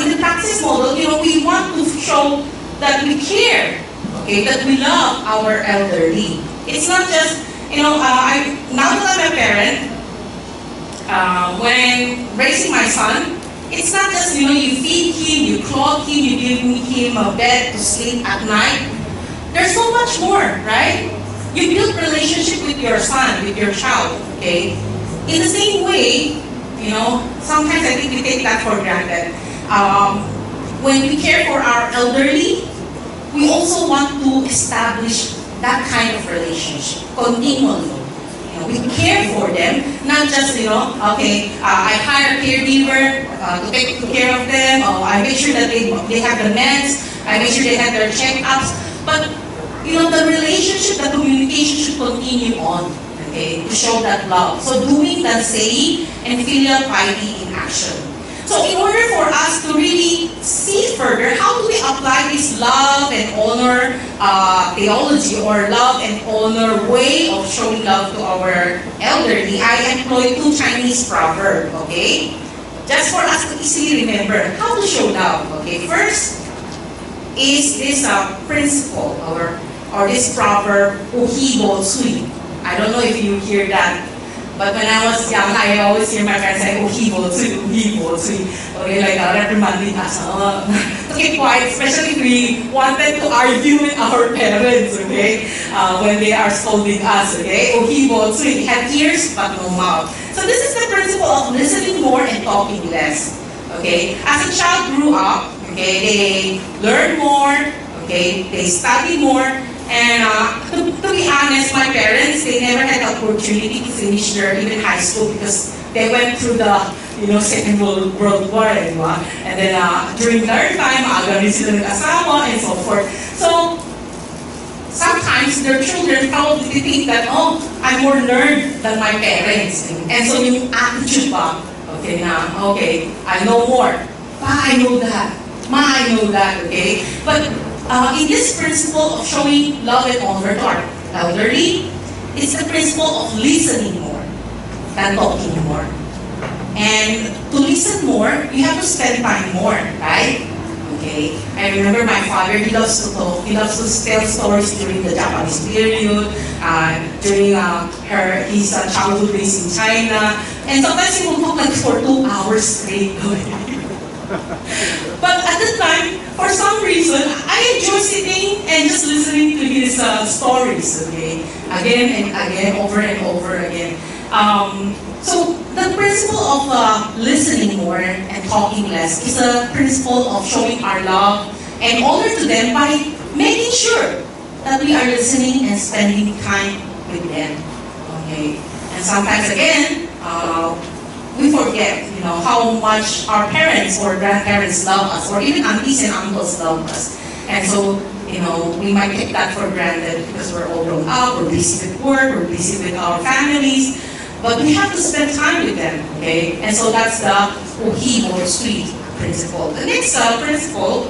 in the praxis model, we want to show that we care, okay, that we love our elderly. It's not just, now that I'm a parent, when raising my son, it's not just, you feed him, you clothe him, you give him a bed to sleep at night. There's so much more, right? You build relationship with your son, with your child, okay? In the same way, sometimes I think we take that for granted. When we care for our elderly, we also want to establish that kind of relationship continually. We care for them, not just, I hire a caregiver to take care of them, or I make sure that they have the meds, I make sure they have their checkups, but, the relationship, the communication should continue on, okay, to show that love. So doing that saying and filial piety in action. So in order for us to really see further, how do we apply this love and honor theology, or love and honor way of showing love to our elderly? I employ 2 Chinese proverbs, okay? Just for us to easily remember how to show love, okay? First is this principle, or this proverb, uhi bo cui. I don't know if you hear that. But when I was young, I always hear my parents say, uhi bo cui, uhi bo cui. Okay, like reprimanding us. To keep quiet, especially if we wanted to argue with our parents, okay? When they are scolding us, okay? Uhi bo cui, have ears but no mouth. So this is the principle of listening more and talking less, okay? As a child grew up, okay, they learn more, okay, they study more. And to be honest, my parents, they never had the opportunity to finish their even high school because they went through the, Second World War, and then during their time, agamin sila nag-asawa and so forth. So sometimes their children probably think that, I'm more learned than my parents. And so yung attitude ba, okay, I know more. Pa, I know that. Ma, I know that, okay? But in this principle of showing love and honor to our elderly, it's the principle of listening more than talking more. And to listen more, you have to spend time more, right? Okay. I remember my father, he loves to talk. He loves to tell stories during the Japanese period, during his childhood days in China. And sometimes he will talk like for 2 hours straight. But at the time, for some reason, I enjoy sitting and just listening to his stories, okay? Again and again, over and over again. So the principle of listening more and talking less is a principle of showing our love and honor to them by making sure that we are listening and spending time with them, okay? And sometimes again, we forget, how much our parents or grandparents love us, or even aunties and uncles love us. And so, we might take that for granted because we're all grown up, we're busy with work, we're busy with our families, but we have to spend time with them, okay? And so that's the uhi or sweet principle. The next principle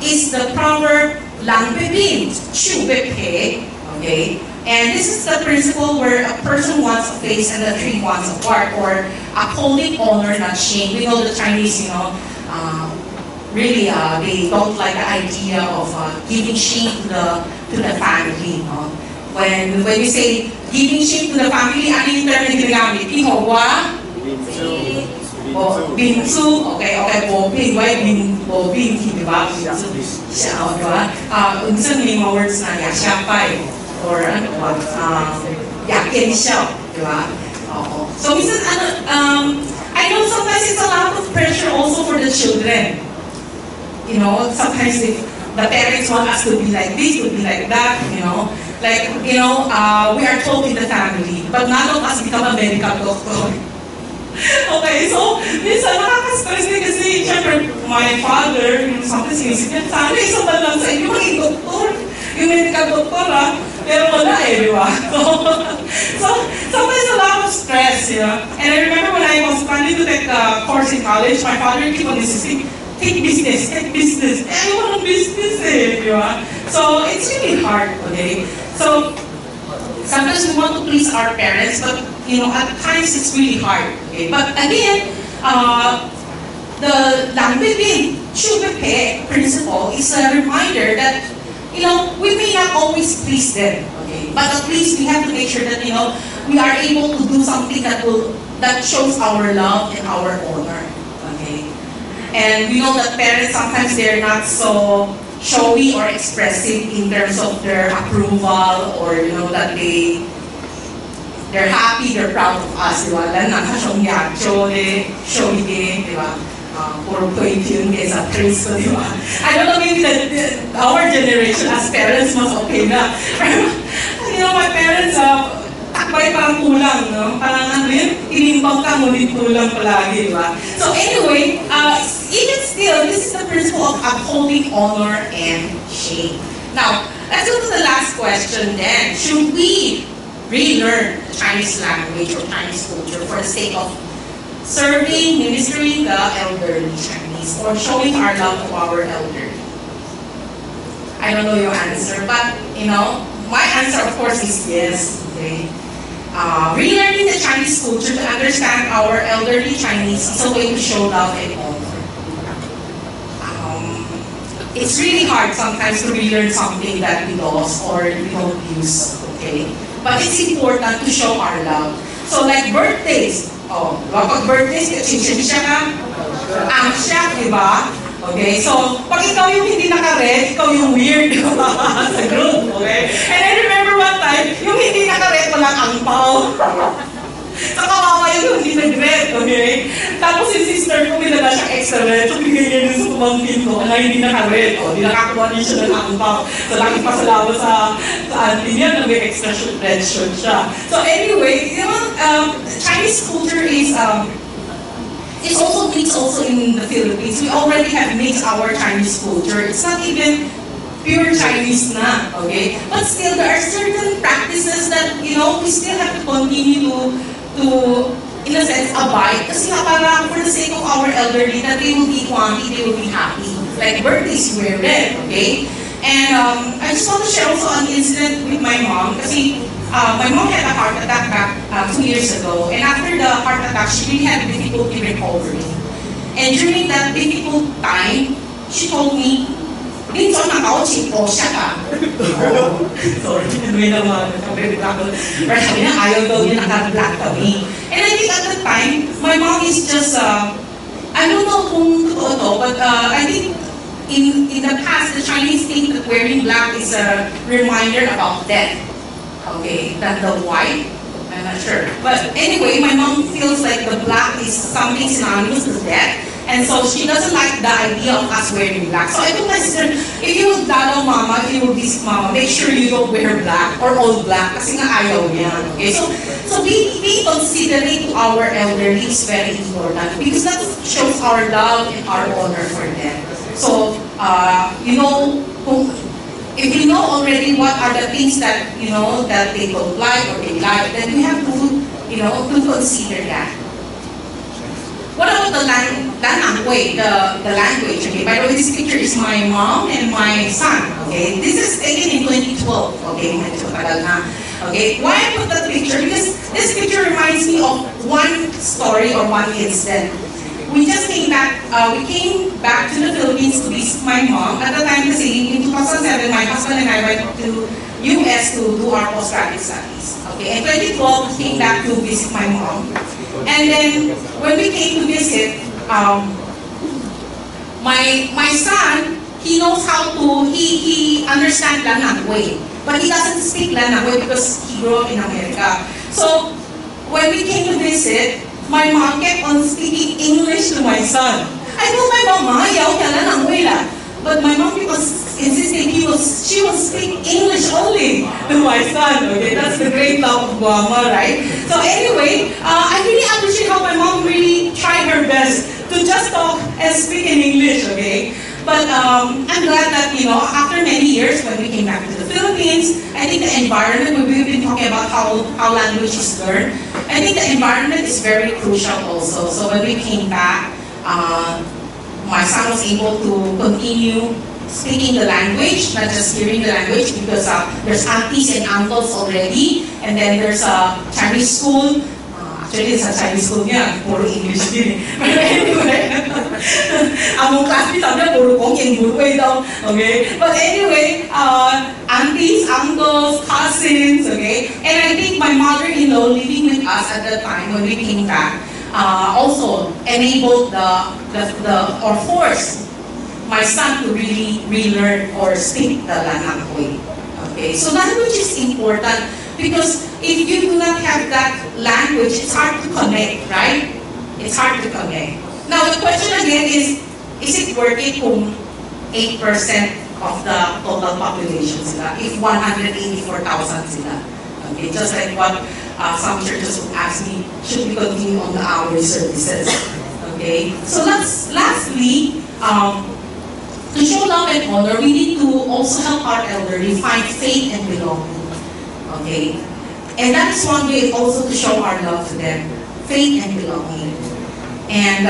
is the proverb, lang pepin, chu pepe, okay? And this is the principle where a person wants a face and the tree wants a bark, or upholding honor, not shame. We know the Chinese, really they don't like the idea of giving shame to the family. When you say giving shame to the family, ano yung term na ginagamit? Ihowa? Bingsu, okay, bobing, why bobing, di ba? Siya, di ba? Unsan may mga words na yasyapay, or yakin siya, di ba? So, minsan, I know sometimes it's a lot of pressure also for the children. Sometimes the parents want us to be like this, to be like that, we are told in the family, but none of us become a medical doctor. Okay, so, minsan nakaka-stress din kasi, syempre, my father, sometimes sinisip niya, sana isa ba lang sa inyo, maging doktor, yung medical doktor, pero wala di ba? So, sometimes a lot of stress, And I remember when I was planning to take a course in college, my father keep on insisting, take business. I want a business, di ba? So, it's really hard, okay? So, sometimes we want to please our parents, but at times it's really hard. Okay? But again, the lang pepin, chu pepe principle is a reminder that we may not always please them, okay? But at least we have to make sure that, we are able to do something that shows our love and our honor, okay? And we know that parents, sometimes they're not so showy or expressive in terms of their approval, or, that they're happy, they're proud of us, di ba? Lalo na showy din, di ba? Puro point yun kaysa praise ko, di ba? I don't know, maybe our generation as parents mas okay na. Pero, my parents, takbay parang kulang, no? Parang tinimbang ka, ngunit kulang palagi, di ba? So anyway, even still, this is the principle of upholding honor and shame. Now, let's go to the last question then. Should we relearn the Chinese language or Chinese culture for the sake of serving, ministering the elderly Chinese, or showing our love to our elderly? I don't know your answer, but my answer of course is yes. Okay. Relearning the Chinese culture to understand our elderly Chinese is a way to show love and honor. It's really hard sometimes to relearn something that we lost or we don't use. Okay. But it's important to show our love. So like birthdays, kapag birthdays, chinchin-siya ka, ang siya, di ba? Okay, so pag ikaw yung hindi naka-red, ikaw yung weird, di ba? Sa group, okay? And I remember one time, yung hindi naka-red, walang angpaw. So kawawa yung hindi nag-red, okay? Tapos yung sister ko, may dala siyang extra red, so bigay niya din sa pamangkin ko, na hindi naka-red, di nakakuha din siya ng angpaw. So laki pa salawa sa auntie niya na may extra red shirt siya. So anyway, Chinese culture is, it's also mixed also in the Philippines. We already have mixed our Chinese culture. It's not even pure Chinese na, okay? But still, there are certain practices that, we still have to continue to in a sense, abide. Kasi nga para for the sake of our elderly, that they will be happy, they will be happy. Like birthdays, wear red, okay? And I just want to share also an incident with my mom. Kasi my mom had a heart attack back 2 years ago. And after the heart attack, she really had difficulty recovering. And during that difficult time, she told me, "Dito nakauchi po siya ka." Sorry, may naman. Pero sabi na, ayaw daw niya naka-black kami. And I think at the time, my mom is just, I don't know kung totoo to, but I think in the past, the Chinese think that wearing black is a reminder about death. Okay, that the white, I'm not sure. But anyway, my mom feels like the black is something synonymous with death. And so she doesn't like the idea of us wearing black. So I told my sister, if you would dalaw mama, if you would visit mama, make sure you don't wear black or all black kasi nga ayaw niya. Okay, so being considerate to our elderly is very important because that shows our love and our honor for them. So, if we know already what are the things that, that they don't like or they like, then we have to, to consider that. What about the language, the language, okay? By the way, this picture is my mom and my son, okay? This is taken in 2012, okay? Okay, why I put that picture? Because this picture reminds me of one story or one incident. We just came back to the Philippines to visit my mom. At the time, in 2007, my husband and I went to US to do our postgraduate studies. Okay, in 2012, we came back to visit my mom. And then, when we came to visit, my son, he knows how to, he understands Lanangway. But he doesn't speak Lanangway because he grew up in America. So, when we came to visit, my mom kept on speaking English to my son. I told my mom, ayaw niya Lanangway lang. But my mom was insisting she will speak English only to my son. Okay, that's the great love of Guama, right? So anyway, I really appreciate how my mom really tried her best to just talk and speak in English, okay? But I'm glad that, after many years when we came back to the Philippines, I think the environment, we've been talking about how language is learned, I think the environment is very crucial also. So when we came back, my son was able to continue speaking the language, not just hearing the language, because there's aunties and uncles already, and then there's a Chinese school. Actually, sa Chinese school niya, puro English din. But anyway, among classmates, sabi niya, puro kong yung burway daw. Okay? But anyway, aunties, uncles, cousins, okay? And I think my mother-in-law living with us at that time when we came back, also enabled or forced my son to really relearn or speak the Lanang way. Okay, so language is important because if you do not have that language, it's hard to connect, right? It's hard to connect. Now the question again is it worth it kung 8% of the total population sila, if 184,000 sila? Okay, just like what some churches would ask me, should we continue on the hour services? Okay, so lastly, to show love and honor, we need to also help our elderly find faith and belonging. Okay? And that is one way also to show our love to them. Faith and belonging. And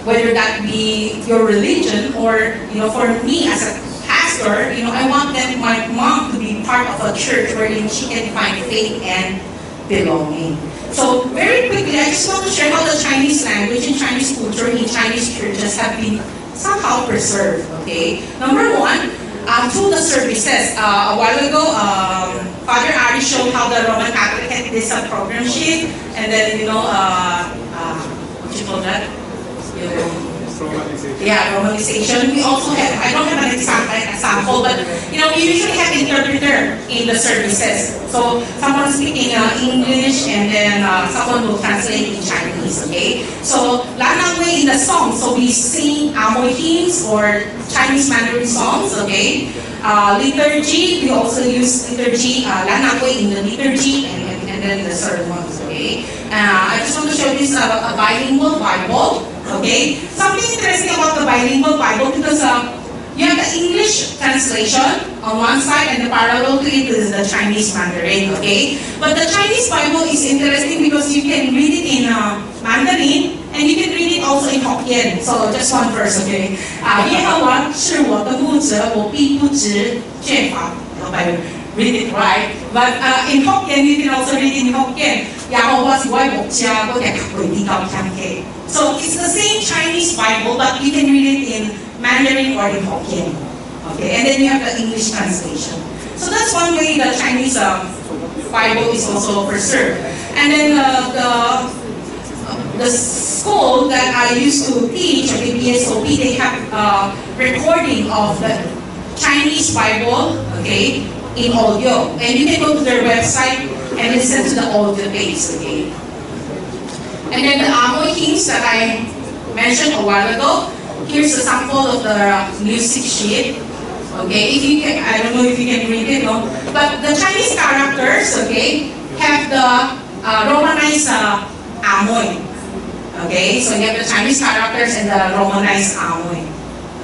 whether that be your religion or, for me as a pastor, I want my mom to be part of a church wherein she can find faith and belonging. So very quickly, I just want to share how the Chinese language and Chinese culture in Chinese churches have been somehow preserved, okay? Number one, through the services. A while ago, Father Ari showed how the Roman Catholic had this program sheet, and then, what you call that? Romanization. Yeah, romanization. We also have, I don't have an example, but, we usually have interpreter in the services. So, someone speaking English, and then someone will translate in Chinese, okay? So, Lanang way in the song, so we sing Amoy hymns or Chinese Mandarin songs, okay? Liturgy, we also use liturgy, Lanang way in the liturgy, and then the sermons, okay? I just want to show this a bilingual Bible, okay? Something interesting about the bilingual Bible because you have the English translation on one side and the parallel to it is the Chinese Mandarin, okay? But the Chinese Bible is interesting because you can read it in Mandarin and you can read it also in Hokkien. So just one verse, okay? 耶和华是我的牧者，我必不致缺乏。If I read it right, but in Hokkien you can also read in Hokkien. 耶和華是我的牧者，我嘅佢啲咁樣嘅。So it's the same Chinese Bible, but you can read it in Mandarin or in Hokkien. Okay, and then you have the English translation. So that's one way the Chinese Bible is also preserved. And then the school that I used to teach, the BSOP, they have recording of the Chinese Bible, okay, in audio. And you can go to their website and listen to the audio tapes, okay. And then the Amoy hymns that I mentioned a while ago, here's a sample of the music sheet. Okay, if you can, I don't know if you can read it, no? But the Chinese characters, okay, have the Romanized Amoy. Okay, so you have the Chinese characters and the Romanized Amoy.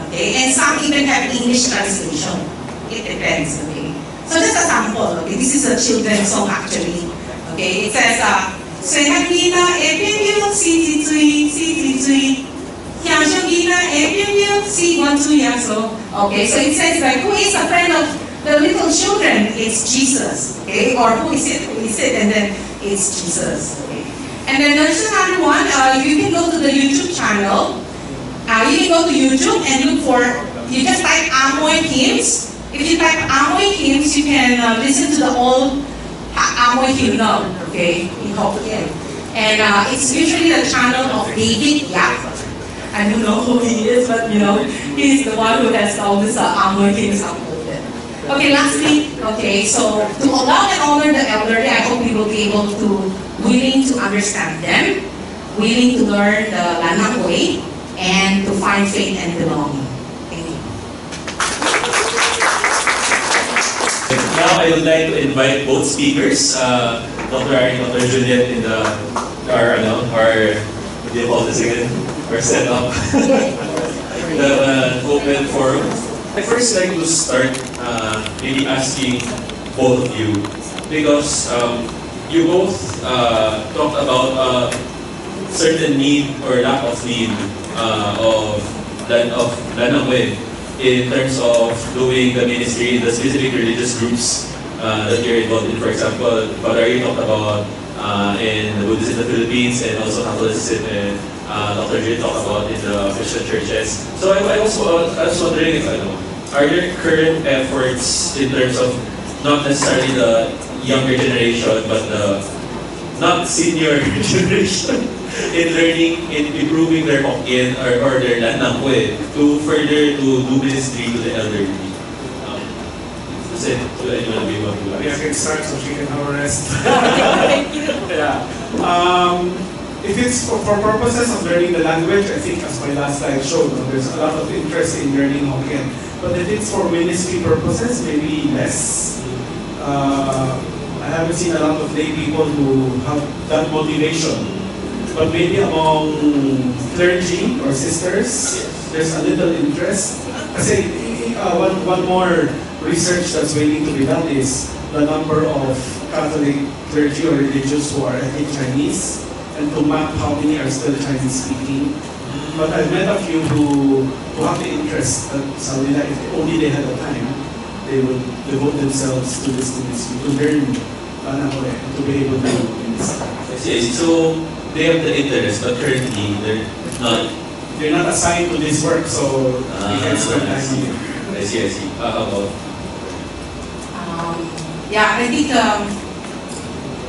Okay, and some even have English translation. It depends, okay. So just a sample, okay, this is a children's song actually. Okay, it says, 水下囡仔会变表是一水，是一水。向上囡仔会变表是原水耶稣。Okay, so it says like, who is a friend of the little children? It's Jesus. Okay, or who is it? Who is it? And then it's Jesus. Okay. And then there's another one. You can go to the YouTube channel. You can go to YouTube and look for. You just type Amoy hymns. If you type Amoy hymns, you can listen to the old Amoy hymnal, okay, in Hokkien. And it's usually the channel of David Yap. I don't know who he is, but he's the one who has all this Amoy hymns uploaded. Okay, lastly, okay, so to allow and honor the elderly, I hope we will be able to, willing to understand them, willing to learn the Lanang way, and to find faith and belonging. Thank you. Now I would like to invite both speakers, Dr. Ari and Dr. Juliet, in our what do you call this again? Our setup, the open forum. I first like to start maybe asking both of you because you both talked about certain need or lack of need of Lanang way in terms of doing the ministry in the specific religious groups that you're involved in. For example, Father Ari talked about in the Buddhists in the Philippines, and also Catholicism and Dr. J talked about in the Christian churches. So I was wondering if are there current efforts in terms of not necessarily the younger generation, but the not senior generation in learning, in improving their Hokkien or their Lanangwe to further to do ministry to the elderly? Say to anyone of you want to Maybe I can start so she can have a rest. Thank you. Yeah. If it's for purposes of learning the language, I think as my last slide showed, there's a lot of interest in learning Hokkien. But if it's for ministry purposes, maybe less. I haven't seen a lot of lay people who have that motivation. But maybe among clergy or sisters, there's a little interest. Kasi one more research that's waiting to be done is the number of Catholic clergy or religious who are ethnic Chinese, and to map how many are still Chinese speaking. But I've met a few who have the interest that if only they had the time, they would devote themselves to this ministry, to learn Lanangwe, to be able to minister. I see. So they have the interest, but currently They're not assigned to this work, so they can spend time on it. I see. How about? Yeah, I think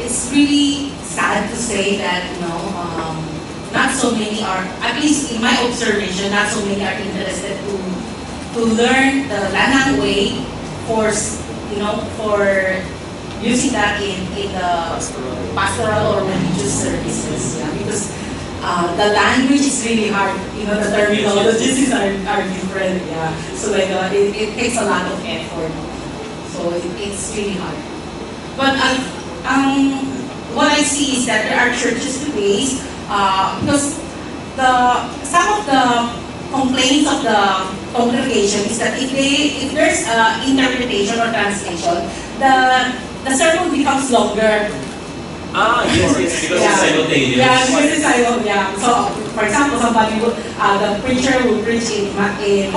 it's really sad to say that not so many are, at least in my observation, not so many are interested to learn the Lanang way for using that in the pastoral or religious services. Yeah, because the language is really hard. The terminologies are different. Yeah, so it takes a lot of effort. So it's really hard. But what I see is that there are churches today, because some of the complaints of the congregation is that if there's interpretation or translation, the sermon becomes longer. Yes, because it's simultaneous. Yeah, because it's simultaneous. Yeah. So, for example, the preacher will preach in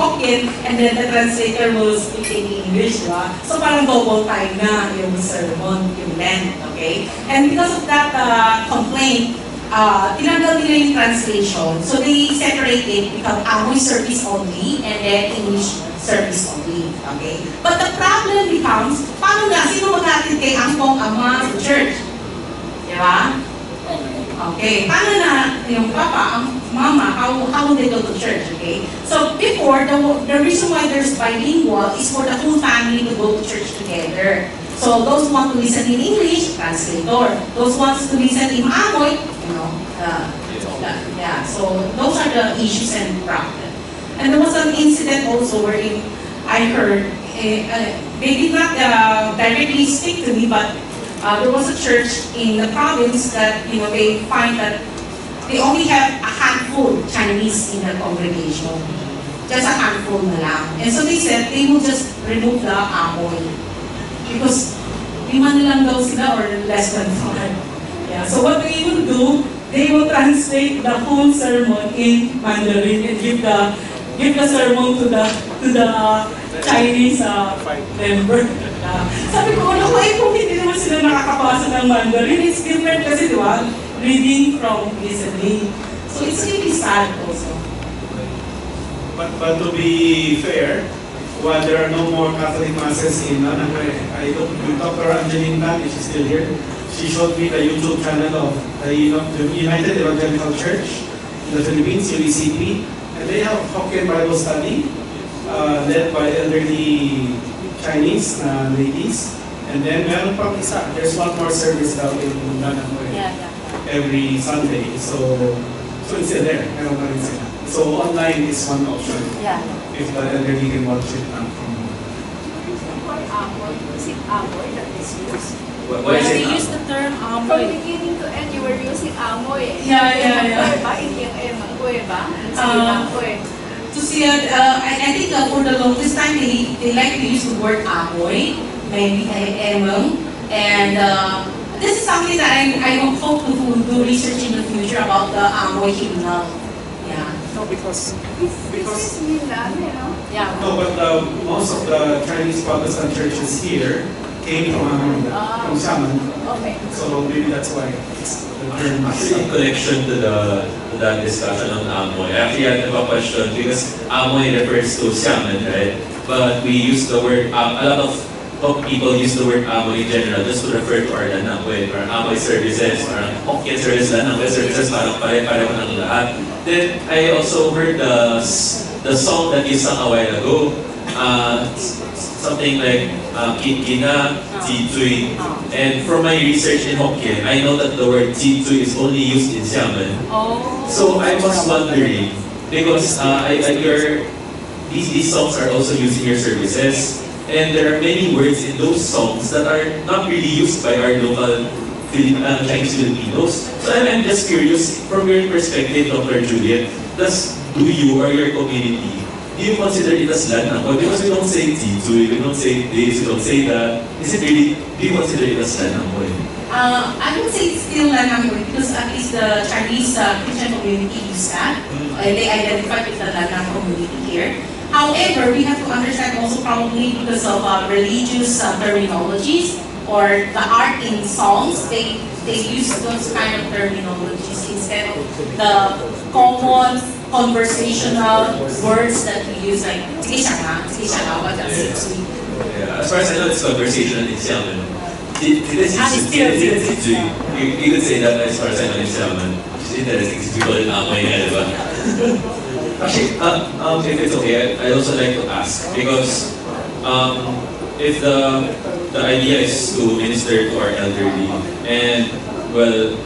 Hokkien, and then the translator will speak in English, diba? So parang double time na yung sermon, yung length, okay? And because of that complaint, tinanggal nila yung translation. So they separate it, become Amoy service only, and then English service only, okay? But the problem becomes, paano na? Sino maghatid kay Angkong Ama sa church? Diba? Okay. Paano na yung papa, ang mama, how will they go to church? Okay. So before, the reason why there's bilingual is for the whole family to go to church together. So those who want to listen in English, translator. Those who want to listen in Amoy, yeah. So those are the issues and problems. And there was an incident also wherein I heard, they did not directly speak to me, but there was a church in the province that they find that they only have a handful Chinese in their congregation, just a handful na lang. And so they said they will just remove the Amoy because 5 na lang daw sila or less than 5. Yeah. So what they will do, they will translate the whole sermon in Mandarin and give the sermon to the Chinese member. Sabi ko, kung hindi naman sila nakakapasa ng Mandarin, it's different kasi, di ba? Reading from listening. So it's really sad also. But to be fair, while there are no more Catholic masses in Lanangwe, I looked with Dr. Angeline Tan, if she's still here. She showed me the YouTube channel of the United Evangelical Church in the Philippines, UECP, and they have Hokkien Bible study led by elderly Chinese ladies. And then meron pang isa. There's one more service daw in Lanangwe every Sunday. So it's still there. Meron pa rin sila. So online is one option. Yeah. If the elderly can watch it from home. Is it Amoy that is used? What is They it? use the term From Amoy. beginning to end, you were using Amoy. Yeah. Hindi yung Emangkoy ba? Emangkoy. To see it, I think for the longest time they like to use the word Amoy, maybe Emang, and this is something that I hope to do research in the future about the Amoy hymnal. Yeah. No, because This is Milan, Yeah. no, but most of the Chinese Protestant churches here came from Xiamen. Okay. So maybe that's why the term In connection to that discussion on amoy, actually I have a question because amoy refers to xiamen, right? But we use the word, a lot of people use the word amoy in general just to refer to our lanangwe, or amoy services, or Hokkien service, lanangwe services, parang pare-pareho ng lahat. Then I also heard the song that you sang a while ago, something like Kina, Jitui. And from my research in Hokkien, I know that the word Jitui is only used in Xiamen. Oh. So I was wondering, because these songs are also used in your services, and there are many words in those songs that are not really used by our local Chinese Filipinos. So I'm just curious, from your perspective, Dr. Juliet, do you or your community, do you consider it as lanangwe? Because we don't say Jitui, we don't say this, we don't say that. Is it really, do you consider it as lanangwe? I would say it's still Lanang because at least the Chinese Christian community use that. They identify with the Lanang community here. However, we have to understand also probably because of religious terminologies or the art in songs, they use those kind of terminologies instead of the common conversational words that we use like sige siya nga, what does it mean? Yeah, as far as I know, it's conversation in Xiamen. You could say that as far as I know in Xiamen. It's interesting because people in Amoy nga, diba? Actually, if it's okay, I'd also like to ask because if the idea is to minister to our elderly, and well,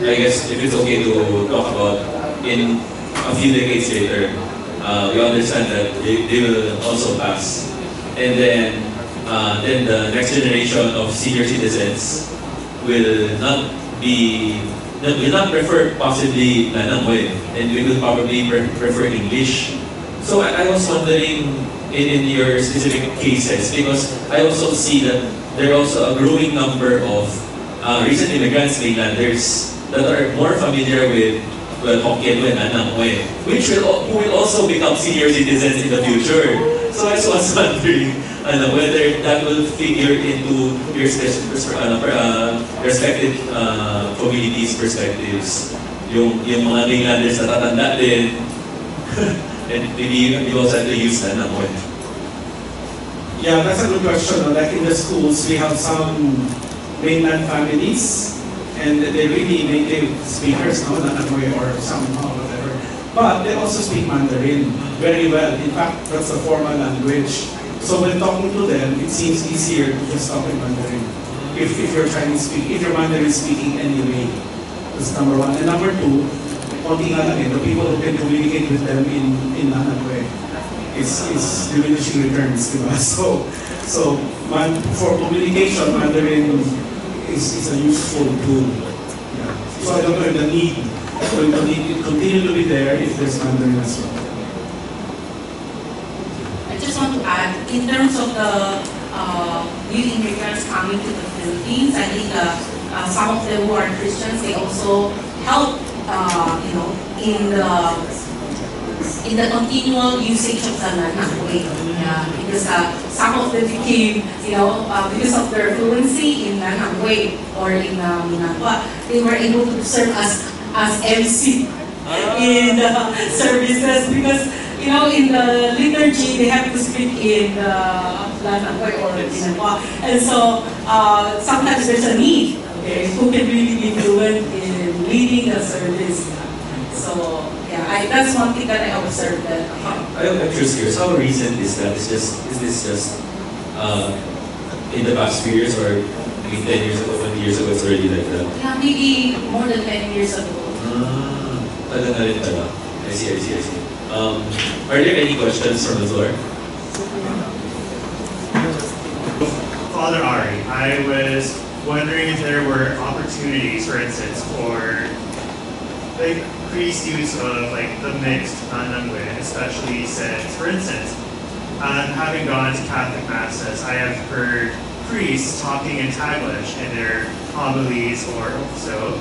I guess if it's okay to talk about in a few decades later, we understand that they will also pass, and then the next generation of senior citizens will not prefer possibly Lanangwe, and we will probably prefer English. So I was wondering in your specific cases, because I also see that there are also a growing number of recent immigrants, mainlanders, that are more familiar with Hokkien and Lanangwe, who will also become senior citizens in the future. So I was wondering whether that will figure into your respective communities' perspectives. Yung mga mainlanders na tatanda din, and maybe you also have to use Lanangwe. Yeah, that's a good question. Like in the schools, we have some mainland families, and they really native speakers, no, Lanangwe or somehow whatever. But they also speak Mandarin very well. In fact, that's a formal language. So when talking to them, it seems easier to just talk in Mandarin. If you're Mandarin speaking anyway, that's number one. And number two, the people who can communicate with them in Lanangwe is diminishing returns, diba? So for communication, Mandarin is a useful tool. Yeah. So I don't know if the need will continue to be there if there's Mandarin as well. I just want to add, in terms of the new immigrants coming to the Philippines, I think some of them who are Christians, they also help, in the continual usage of the Lanangwe. Yeah, because some of them became, because of their fluency in Lanangwe or in Minangwa, they were able to serve as MC in the services because, in the liturgy, they have to speak in Lanangwe or Minangwa. And so, sometimes there's a need, who can really be fluent in leading the service. So, yeah, that's one thing that I observed. I'm just curious, how recent is that? Is this just in the past few years, or maybe 10 years ago, 20 years ago, it's already like that? Yeah, maybe more than 10 years ago. I see. Are there any questions from the floor? Father Ari, I was wondering if there were opportunities, for instance, for the increased use of the mixed Lanangwe, especially since, for instance, having gone to Catholic masses, I have heard priests talking in Taglish in their homilies or so,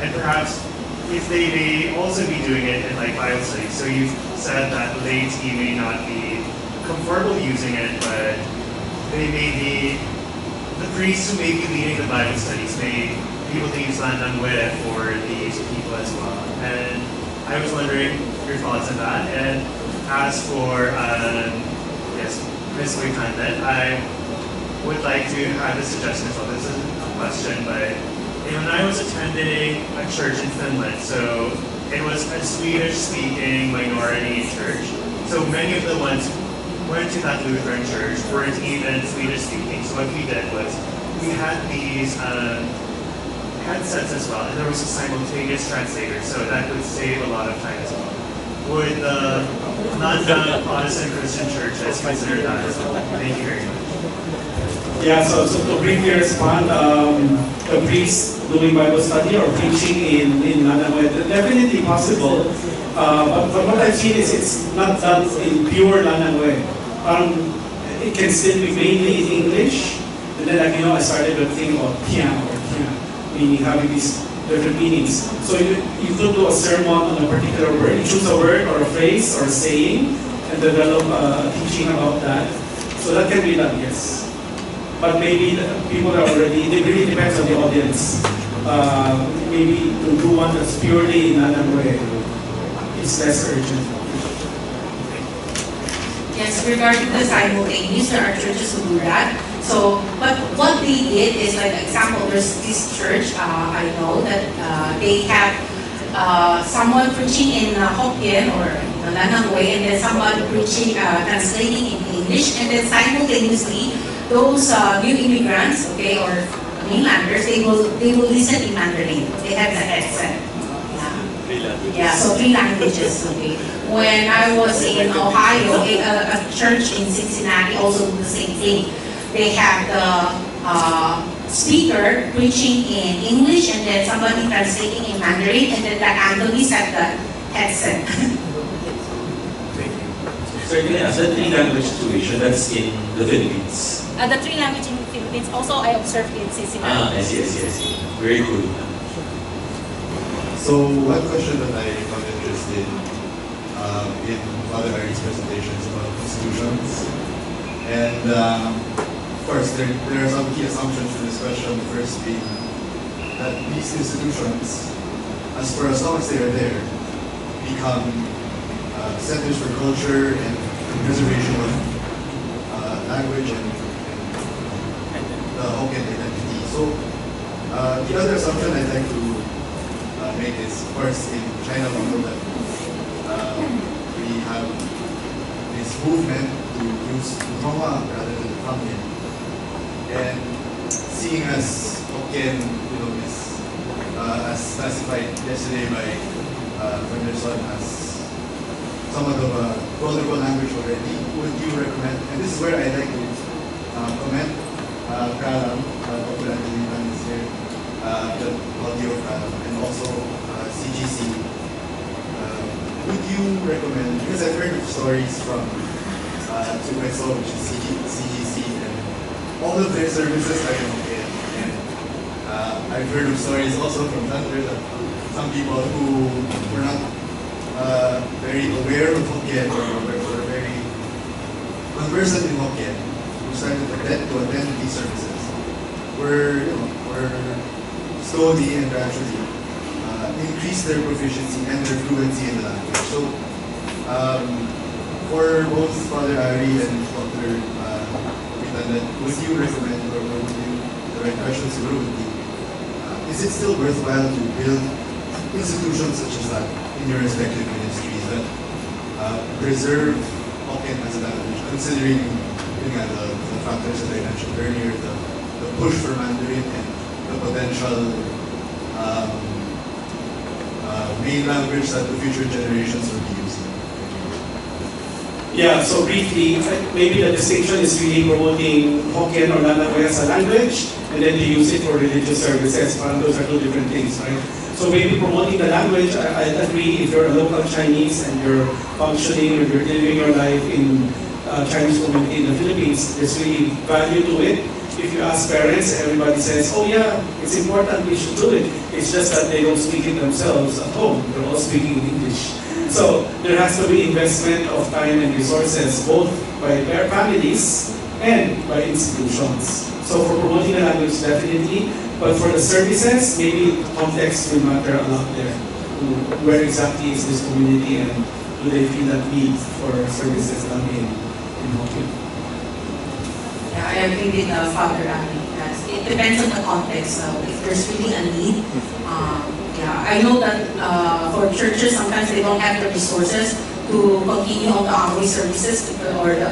and perhaps if they may also be doing it in Bible studies. So you've said that laity may not be comfortable using it, but they may be the priests who may be leading the Bible studies may be able to use Landangwe for these people as well. And I was wondering your thoughts on that. And as for yes, Ms. Wikanden, I would like to have a suggestion as well. This isn't a question, but when I was attending a church in Finland, so it was a Swedish-speaking minority church. So many of the ones who went to that Lutheran church weren't even Swedish-speaking. So what we did was we had these headsets as well, and there was a simultaneous translator, so that would save a lot of time as well. Would the non-done Protestant Christian churches consider that as well? Thank you very much. Yeah, so to briefly respond, the priest doing Bible study or preaching in Landangwe, definitely possible. But from what I've seen is it's not done in pure Landangwe. It can still be mainly in English, and then I started to think about tiang or tiang, meaning having these different meanings. So you could do a sermon on a particular word, you choose a word or a phrase or a saying, and develop a teaching about that. So that can be done, yes. But maybe the people are already, it really depends on the audience. Maybe to do one that's purely in another way, it's less urgent. Yes, regarding the simultaneous, there are churches who do that. So, but what they did is, like, example, there's this church, I know that they have someone preaching in Hokkien or Landangwe, and then somebody preaching, translating in English, and then simultaneously, those new immigrants, okay, or mainlanders, they will listen in Mandarin. They have the headset. Yeah, so 3 languages. Okay. When I was in Ohio, a church in Cincinnati also do the same thing. They have the speaker preaching in English, and then somebody translating in Mandarin, and then the Angeles have the headset. Certainly, as a 3-language situation, that's in the Philippines. The 3 language in the Philippines, also I observed in Cincinnati. I see. Very good. So one question that I found interesting in Father Ari's presentations about institutions, and of course there are some key assumptions to this question. The first being that these institutions, as long as they are there, become centers for culture and preservation of language and the Hokkien identity. So the other assumption I'd like to make is, of course, in China we know that we have this movement to use Putonghua rather than Hokkien, and seeing as Hokkien, is as classified yesterday by Anderson as somewhat of a vulnerable language already, would you recommend, and this is where I'd like to comment, Kalam, Dr. Angelina is here, the audio of Kalam, and also CGC. Would you recommend, because I've heard of stories from Tsumeso, which is CGC, and all of their services are in Hokkien, and I've heard of stories also from Thunder that some people who were not very aware of Hokkien or were very conversant in Hokkien, who started to attend these services, were slowly and gradually increase their proficiency and their fluency in the language. So for both Father Ari and Dr. Wikanden, would you recommend, or would you, the right question would be, is it still worthwhile to build institutions such as that in your respective ministries that preserve Hokkien as a language, considering the factors that I mentioned earlier, the push for Mandarin and the potential main language that the future generations will be using? Yeah, so briefly, maybe the distinction is really promoting Hokkien or Landangwe as a language, and then to use it for religious services. Those are 2 different things, right? So maybe promoting the language, I agree, if you're a local Chinese and you're functioning or you're living your life in Chinese community in the Philippines, there's really value to it. If you ask parents, everybody says, oh yeah, it's important, we should do it. It's just that they don't speak it themselves at home. They're all speaking in English. So there has to be investment of time and resources, both by their families and by institutions. So for promoting the language, definitely, but for the services, maybe context will matter a lot there. Where exactly is this community, and do they feel that need for services done in Hokkien? Yeah, I agree with Father Randy. Yes, it depends on the context. So if there's really a need, yeah, I know that for churches sometimes they don't have the resources to continue on the Amoy services or the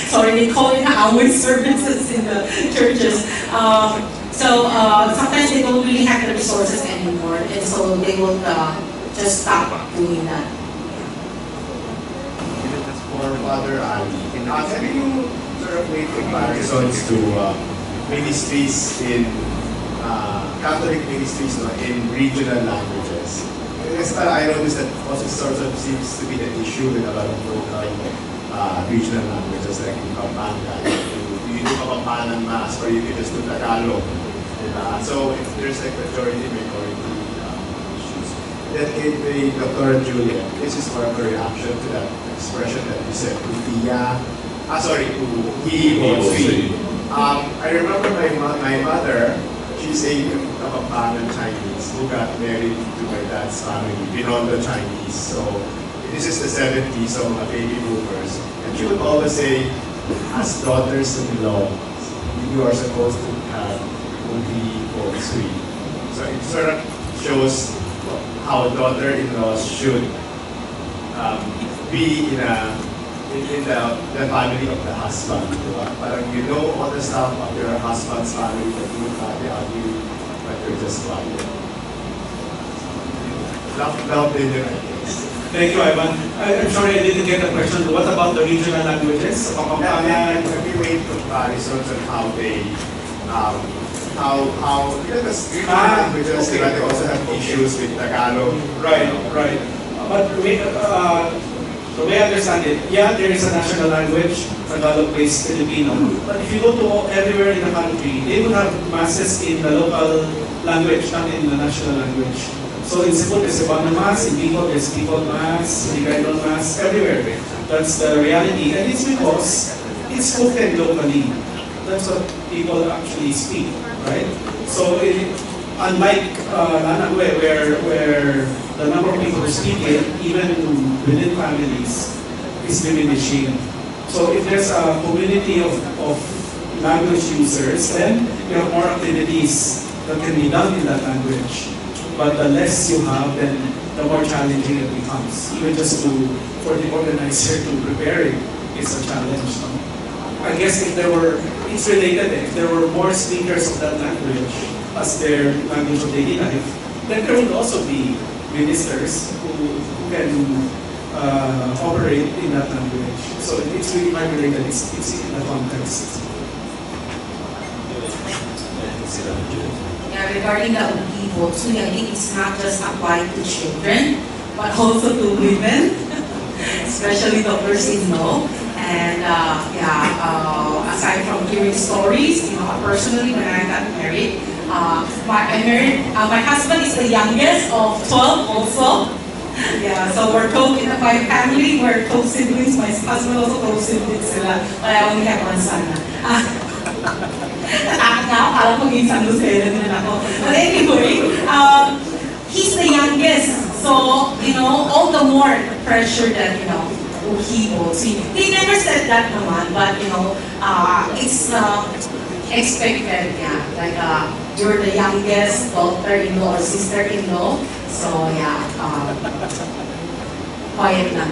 sorry, they call it Amoy services in the churches. So sometimes they don't really have the resources anymore, and so they will just stop doing that. For Father Ali, have you sort of made comparisons to ministries in Catholic ministries in regional languages? Because I noticed that also sort of seems to be an issue with a lot of local regional languages like in Pampanga. You do Kapampangan Mass or you can just do Tagalog. So if there's like majority issues. Then kay Dr. Julia, this is more of a reaction to that expression that you said, to he or she. I remember my mother, she's a Kapampangan Chinese who got married to my dad's family, Binondo Chinese. So this is the 70s, so mga baby boomers. And she would always say, as daughters-in-law, you are supposed to have only sweet. So it sort of shows how daughter-in-laws should be in the family of the husband. Parang you know all the stuff of your husband's family, but you argue, but you're just quiet. Love dinner, I guess. Thank you, Ivan. I'm sorry I didn't get the question. What about the regional languages? Have you made comparisons on how they because regional languages, okay. They also have issues with Tagalog. Right. But the way I understand it, yeah, there is a national language, Tagalog-based Filipino. But if you go to everywhere in the country, they would have masses in the local language, not in the national language. So in Cebu, there's Cebuano Mass, in Bicol, there's Bicol Mass, Hiligaynon Mass, everywhere. That's the reality. And it's because it's spoken locally. That's what people actually speak, right? So unlike Lanangwe, where the number of people who speak it, even within families, is diminishing. So if there's a community of language users, then you have more activities that can be done in that language. But the less you have, then the more challenging it becomes. Even just for the organizer to prepare it is a challenge. I guess it's related. If there were more speakers of that language as their language of daily life, then there would also be ministers who can operate in that language. So it's really related. It's in the context. Yeah, regarding the Ugibo, so I think it's not just applied to children, but also to women, especially daughters-in-law. And aside from hearing stories, personally, when I got married, my husband is the youngest of 12 also. Yeah, so we're close in my family, we're close siblings. My husband also close siblings sila, but I only have one son. But anyway, he's the youngest, so all the more pressure that he will see. They never said that naman, but it's expected, yeah. Like you're the youngest daughter-in-law or sister-in-law, so yeah, quiet lang.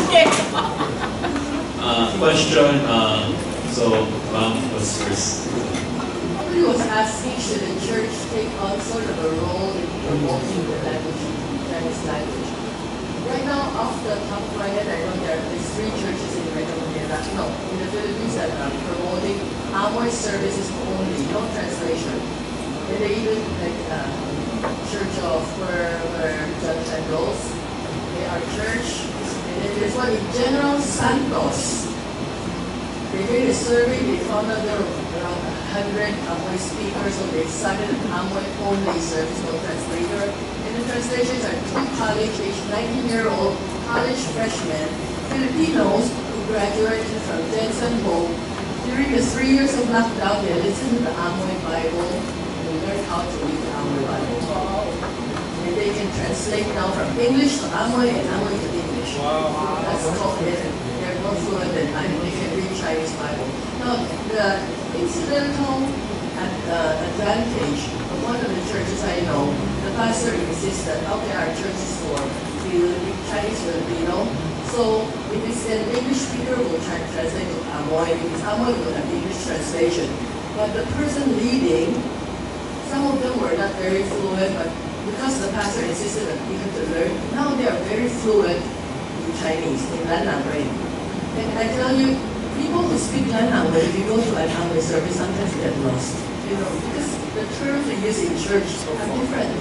Okay. Question. So, Ma'am was first. Somebody was asking, should the church take on sort of a role in promoting the language, Chinese language? Right now, off the top of my head, I know there's 3 churches in Metro Manila, in the Philippines that are promoting Amoy services only, no translation. And they even like Church of where Judge and Rose, they are church. And then there's one in General Santos. They did a survey, they found out there were around 100 Amoy speakers, so they started an Amoy only service, no translator. And the translations are 2 college-aged, 19-year-old college freshmen Filipinos who graduated from Jensen Home, during the 3 years of lockdown, they listened to the Amoy Bible and learned how to read the Amoy Bible. And they can translate now from English to Amoy and Amoy to English. Wow. That's called it. They're more fluent than I. They can read Chinese Bible. Now, the incidental advantage of one of the churches I know, the pastor insists that out there are churches for Chinese Filipino. So if it's an English speaker, we'll try to translate to Amoy. If it's Amoy, we'll have English translation. But the person leading, some of them were not very fluent, but because the pastor insisted on people to learn, now they are very fluent in Chinese, in Lanang Way. And I tell you, people who speak Lanang Way, if you go to an Amoy service, sometimes get lost. You know, because the terms they use in church are different.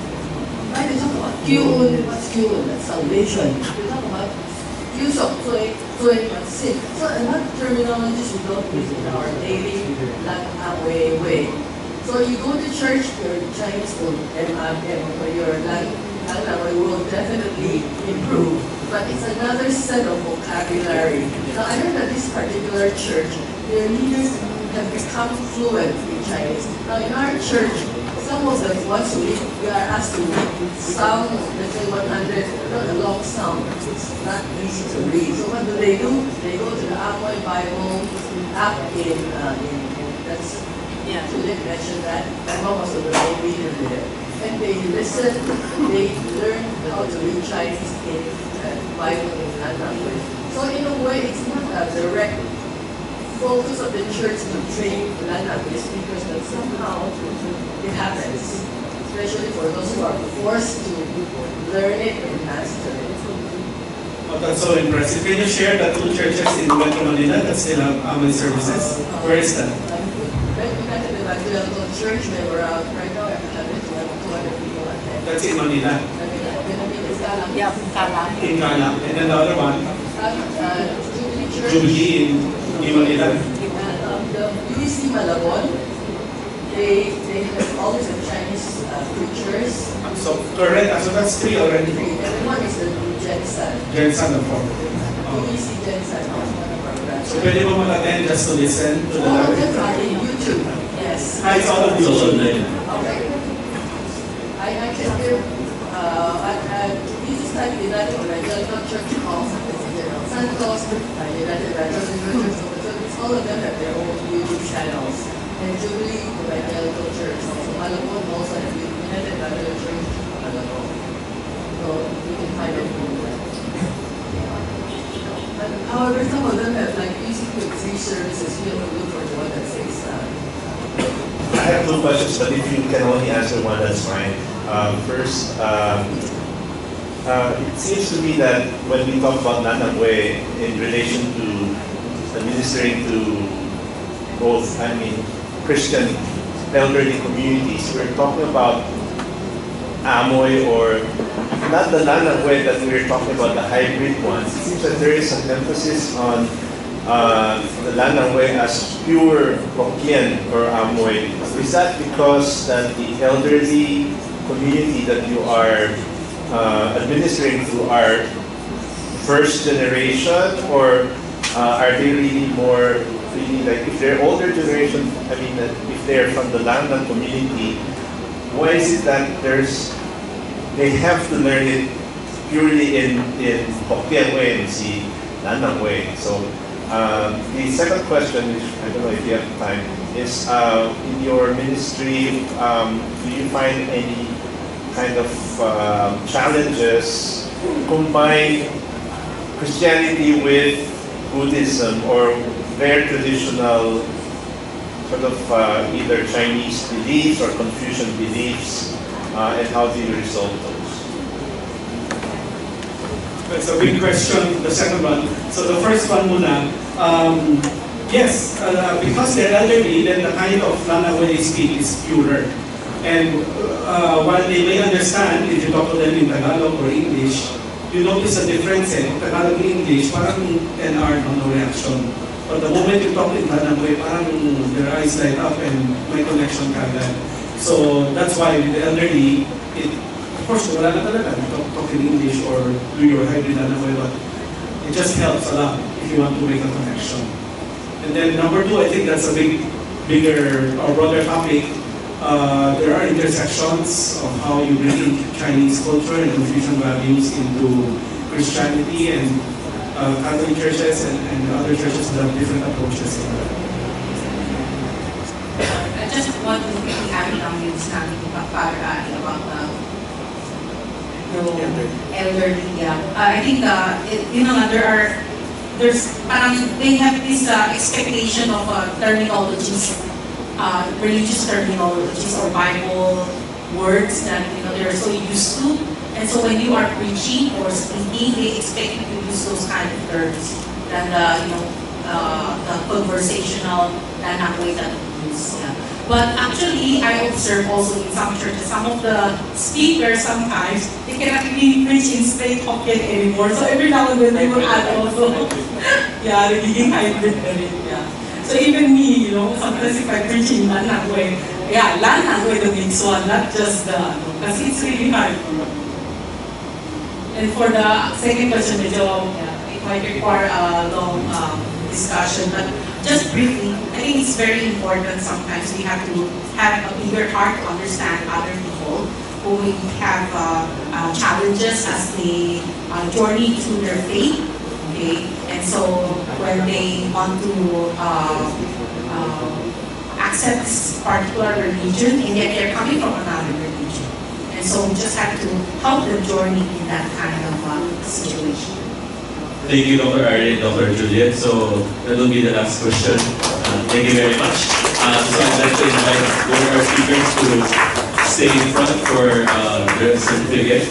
Right? They talk about Kyun, what's Kyun? That's salvation. They talk about sin. So a lot of terminologies we don't use in our daily Lanang way. So you go to church, your Chinese will, or your Lanang way will definitely improve. But it's another set of vocabulary. Now I know that this particular church, their leaders have become fluent in Chinese. Now in our church, some of them, once a week, we are asked to read some, let's say 100, not a long psalm. It's not easy to read. So what do? They go to the Amoy Bible app that's, yeah, Juliet mentioned that. My mom was the main reader there. And they listen, they learn how to read Chinese in Bible in Lanang Way. So in a way, it's not a direct focus of the church to train Lanang Way speakers, but somehow it happens, especially for those who are forced to learn it and master it. Oh, that's so impressive. Can you share the two churches in Metro Manila that still have Amoy services? Where is that? We got the Evangelical Church, we have around, right now, I have 200 people attend. That's in Manila? Yeah, Kalang. In Kalang. And then the other one? Jubilee Church. Jubilee in Manila. The UEC Malabon, they have always have Chinese preachers. So correct, so that's three already. And one is the Jensen. Jensen of four. UEC Jensen, one of our branches. So pwede mo mag-attend just to listen to the All of them are in YouTube, yes. It's all of YouTube. Okay. I can give, this is like the United Evangelical Church of General Santos, United Evangelical Church of the Philippines, all of them have their own YouTube channels. And Jubilee Evangelical Church, also Malabon also have United Evangelical Church of Malabon. So you can find it on there. However, some of them have like easy quick free services. You have to look for the one that says I have two questions, but if you can only answer one, that's fine. First, it seems to me that when we talk about Lanang Way in relation to administering to both, Christian elderly communities, we're talking about Amoy, or not the Lanang Way that we're talking about, the hybrid ones. It seems that there is an emphasis on the Lanang Way as pure Hokkien or Amoy. Is that because that the elderly community that you are administering to are first generation, or are they really more like, if they're older generation, if they're from the Lanang community, why is it that they have to learn it purely in Hokkien way and see Lanang Way? So the second question, which I don't know if you have time, is in your ministry, do you find any kind of challenges combine Christianity with Buddhism or their traditional sort of either Chinese beliefs or Confucian beliefs, and how do you resolve those? That's a big question, the second one. So the first one muna, yes, because they're elderly, then the kind of Lanang Way they speak is purer. And while they may understand, if you talk to them in Tagalog or English, you notice a difference in Tagalog and English, parang NR, no reaction. But the moment you talk in Lanang Way, parang their eyes light up and may connection kagad. So that's why with the elderly, of course, wala na talaga, talk in English or do your hybrid Lanang Way, but It just helps a lot if you want to make a connection. And then number two, I think that's a bigger or broader topic. There are intersections of how you bring in Chinese culture and Confucian values into Christianity, and Catholic churches and other churches have different approaches in that. I just want to quickly add on yung sinabi ko Father Ari about the elderly. I think they have this expectation of terminologies, religious terminologies or Bible words that they're so used to, and so when you are preaching or speaking, they expect you to use those kind of terms than the conversational way that we use. Yeah. But actually, I observe also in some churches, some of the speakers sometimes, they cannot really preach in straight Hokkien anymore. So every now and then they will add also, nagiging hybrid na rin. Yeah. So even me, sometimes if I preach in Lanangwe, Lanangwe the mixed one, not just because it's really hard. And for the second question, it might require a long discussion, but just briefly, I think it's very important sometimes we have to have a bigger heart to understand other people who may have challenges as they journey through their faith, okay? And so when they want to accept this particular religion, and yet they're coming from another religion. And so we just have to help them journey in that kind of situation. Thank you, Dr. Ari and Dr. Juliet. So that will be the last question. Thank you very much. So I'd like to invite both our speakers to stay in front for the certificate.